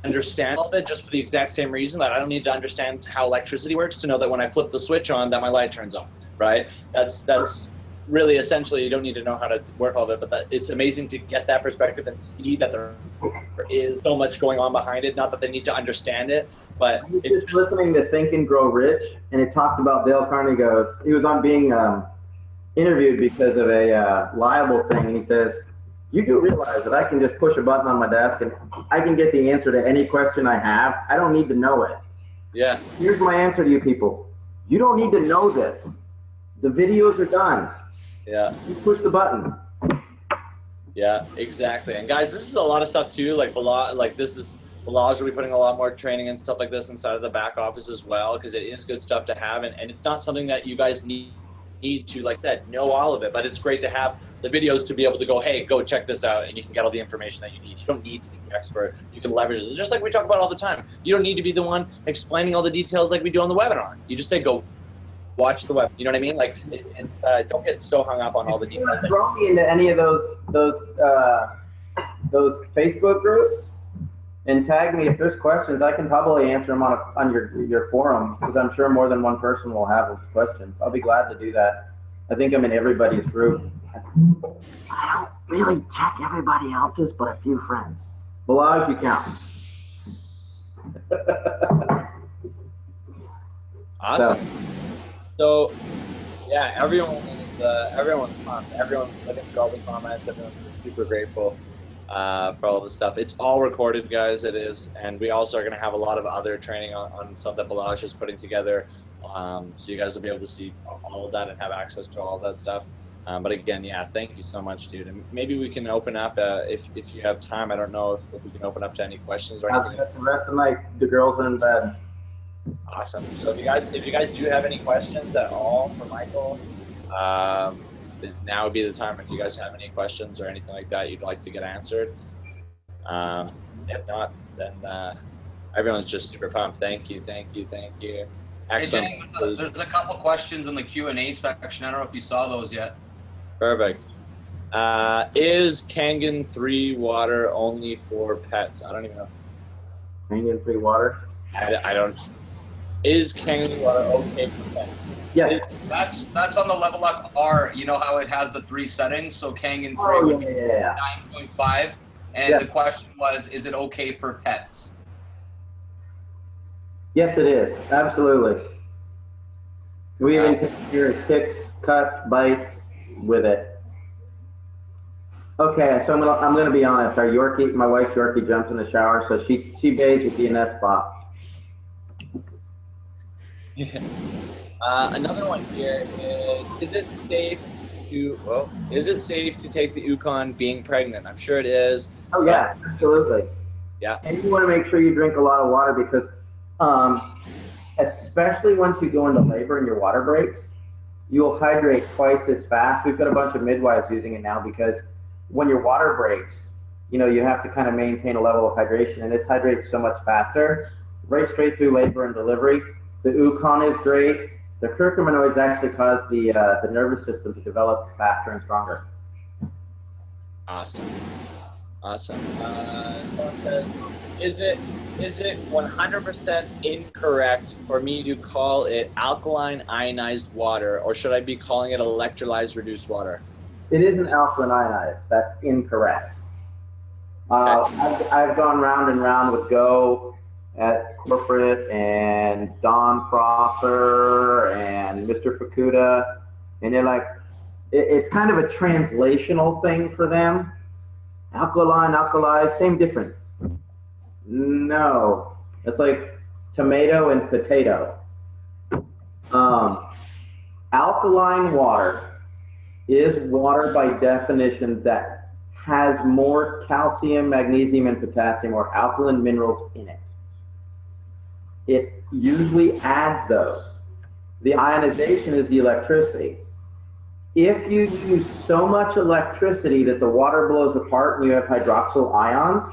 understand all of it, just for the exact same reason that I don't need to understand how electricity works to know that when I flip the switch on, that my light turns on. Right? That's really essentially, you don't need to know how to work all of it, but it's amazing to get that perspective and see that there is so much going on behind it. Not that they need to understand it, but I was just listening to Think and Grow Rich, and it talked about Dale Carnegie's. He was on being interviewed because of a liable thing, and he says, "You do realize that I can just push a button on my desk and I can get the answer to any question I have. I don't need to know it." Yeah. Here's my answer to you people. You don't need to know this. The videos are done. Yeah. You push the button. Yeah, exactly. And guys, this is a lot of stuff too. Like this is Balazs will be putting a lot more training and stuff like this inside of the back office as well, because it is good stuff to have, and it's not something that you guys need to, like I said, know all of it, but it's great to have the videos to be able to go, hey, go check this out, and you can get all the information that you need. You don't need to be the expert. You can leverage it, just like we talk about all the time. You don't need to be the one explaining all the details like we do on the webinar. You just say, go watch the web. You know what I mean? Like, don't get so hung up on all the details. You want to throw me into any of those Facebook groups? And tag me if there's questions. I can probably answer them on your forum because I'm sure more than one person will have questions. I'll be glad to do that. I think I'm in everybody's group. I don't really check everybody else's, but a few friends. Below if you count. Awesome. So yeah, everyone's pumped. Everyone's looking through all the comments. Everyone's super grateful for all the stuff. It's all recorded, guys. It is, and we also are going to have a lot of other training on stuff that Balazs is putting together. So you guys will be able to see all of that and have access to all of that stuff. But again, yeah, thank you so much, dude. And maybe we can open up if you have time. I don't know if we can open up to any questions or anything. The rest of the night, the girls are in bed. Awesome. So if you guys do have any questions at all for Michael, now would be the time. If you guys have any questions or anything like that you'd like to get answered. If not, then everyone's just super pumped. Thank you. Excellent. Hey, there's a couple questions in the Q&A section. I don't know if you saw those yet. Perfect. Is Kangen 3 water only for pets? I don't even know. Kangen 3 water? I don't. Is Kangen water okay for pets? Yeah. That's on the Level Up R. You know how it has the 3 settings? So Kangen 3 would be 9.5. And the question was, is it okay for pets? Yes, it is. Absolutely. We even take care of ticks, cuts, bites with it. Okay, so I'm gonna be honest. Our Yorkie, my wife's Yorkie, jumps in the shower, so she bathes with the Ines spot. Another one here is it safe to take the Yukon being pregnant? I'm sure it is. Oh yeah, absolutely. Yeah. And you want to make sure you drink a lot of water because, especially once you go into labor and your water breaks, you'll hydrate twice as fast. We've got a bunch of midwives using it now because when your water breaks, you know, you have to kind of maintain a level of hydration, and this hydrates so much faster, right straight through labor and delivery. The Yukon is great. The curcuminoids actually cause the nervous system to develop faster and stronger. Awesome. Is it 100% incorrect for me to call it alkaline ionized water, or should I be calling it electrolyzed reduced water? It isn't alkaline ionized. That's incorrect. I've gone round and round with Go at corporate and Don Prosser and Mr. Fukuda, and they're like, it's kind of a translational thing for them. Alkaline, alkalized, same difference. No, it's like tomato and potato. Alkaline water is water by definition that has more calcium, magnesium, and potassium, or alkaline minerals in it. It usually adds those. The ionization is the electricity. If you use so much electricity that the water blows apart and you have hydroxyl ions,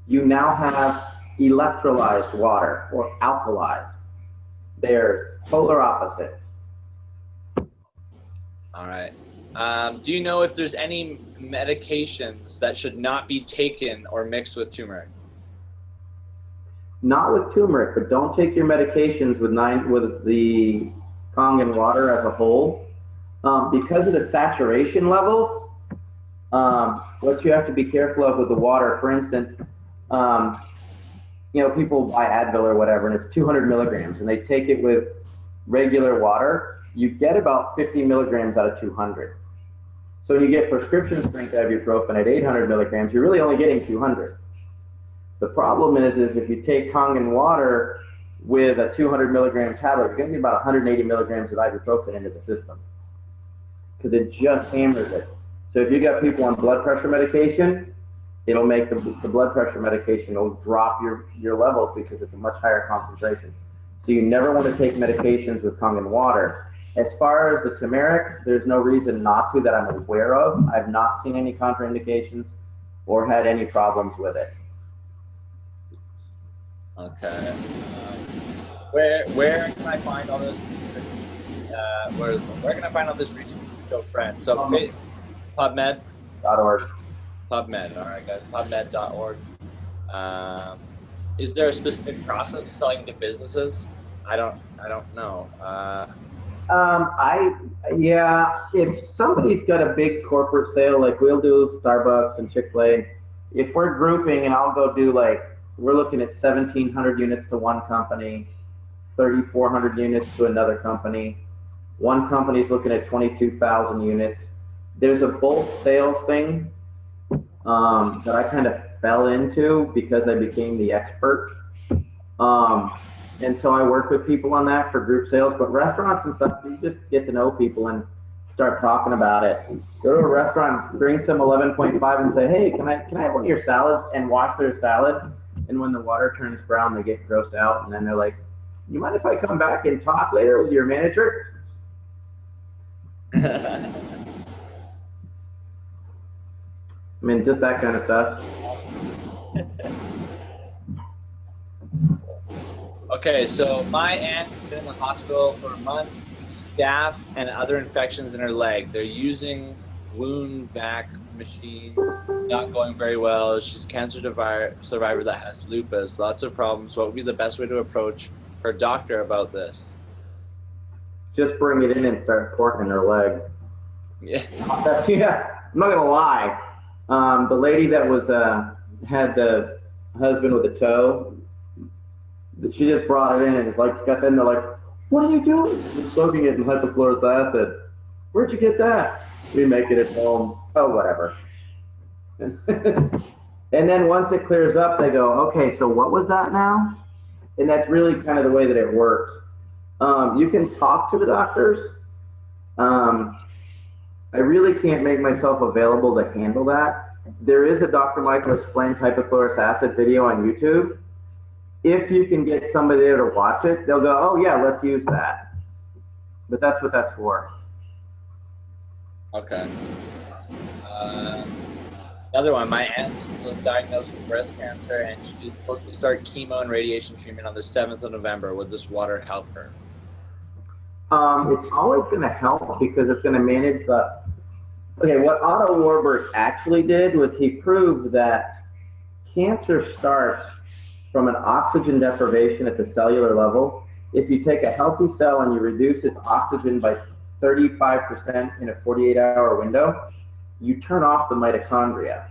you now have electrolyzed water or alkalized. They're polar opposites. All right. Do you know if there's any medications that should not be taken or mixed with turmeric? Not with turmeric, but don't take your medications with the Kangen water as a whole. Because of the saturation levels, what you have to be careful of with the water, for instance, you know, people buy Advil or whatever, and it's 200 milligrams, and they take it with regular water, you get about 50 milligrams out of 200. So when you get prescription strength ibuprofen at 800 milligrams, you're really only getting 200. The problem is if you take Kangen water with a 200 milligram tablet, you're going to get about 180 milligrams of ibuprofen into the system because it just hammers it. So if you got people on blood pressure medication, it'll make the blood pressure medication, it'll drop your levels because it's a much higher concentration. So you never want to take medications with Kangen water. As far as the turmeric, there's no reason not to that I'm aware of. I've not seen any contraindications or had any problems with it. Okay. Where can I find all this? Where can I find all this research? Show friends. So PubMed.org. PubMed. All right, guys. PubMed.org. Is there a specific process selling to businesses? I don't know. Yeah, if somebody's got a big corporate sale, like we'll do Starbucks and Chick-fil-A, if we're grouping and I'll go do like, we're looking at 1,700 units to one company, 3,400 units to another company. One company's looking at 22,000 units. There's a bulk sales thing that I kind of fell into because I became the expert. And so I work with people on that for group sales, but restaurants and stuff, you just get to know people and start talking about it. Go to a restaurant, bring some 11.5 and say, hey, can I have one of your salads, and wash their salad? And when the water turns brown, they get grossed out. And then they're like, you mind if I come back and talk later with your manager? I mean, just that kind of stuff. Okay, so my aunt has been in the hospital for a month, staph and other infections in her leg. They're using wound vac machines, not going very well. She's a cancer survivor that has lupus, lots of problems. What would be the best way to approach her doctor about this? Just bring it in and start corking her leg. Yeah. Yeah, I'm not gonna lie. The lady that was had the husband with a toe, she just brought it in and it's like got them. They're like, "What are you doing?" I'm soaking it in hypochlorous acid. Where'd you get that? We make it at home. Oh, whatever. And then once it clears up, they go, "Okay, so what was that now?" And that's really kind of the way that it works. You can talk to the doctors. I really can't make myself available to handle that. There is a Dr. Michael Explains Hypochlorous Acid video on YouTube. If you can get somebody there to watch it, they'll go, oh yeah, let's use that. But that's what that's for. Okay. Another one, my aunt was diagnosed with breast cancer and she's supposed to start chemo and radiation treatment on the 7th of November. Would this water help her? It's always going to help because it's going to manage the. Okay, what Otto Warburg actually did was he proved that cancer starts from an oxygen deprivation at the cellular level. If you take a healthy cell and you reduce its oxygen by 35% in a 48-hour window, you turn off the mitochondria.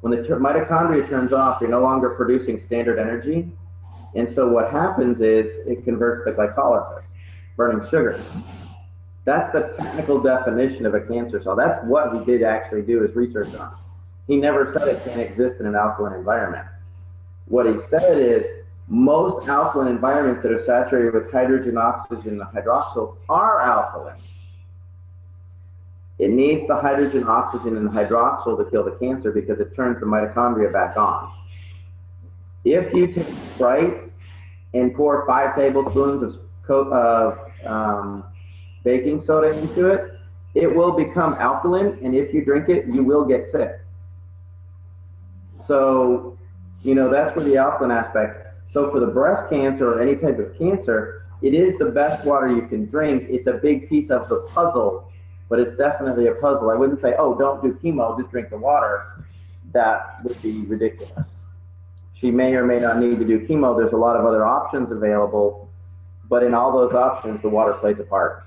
When the mitochondria turns off, you're no longer producing standard energy. And so what happens is it converts to glycolysis, burning sugar. That's the technical definition of a cancer cell. That's what he did actually do his research on. He never said it can't exist in an alkaline environment. What he said is most alkaline environments that are saturated with hydrogen, oxygen, and hydroxyl are alkaline. It needs the hydrogen, oxygen, and the hydroxyl to kill the cancer because it turns the mitochondria back on. If you take Sprite and pour 5 tablespoons of baking soda into it, it will become alkaline, and if you drink it, you will get sick. So, you know, that's for the alkaline aspect. So for the breast cancer or any type of cancer, it is the best water you can drink. It's a big piece of the puzzle, but it's definitely a puzzle. I wouldn't say, oh, don't do chemo, just drink the water. That would be ridiculous. She may or may not need to do chemo. There's a lot of other options available, but in all those options, the water plays a part.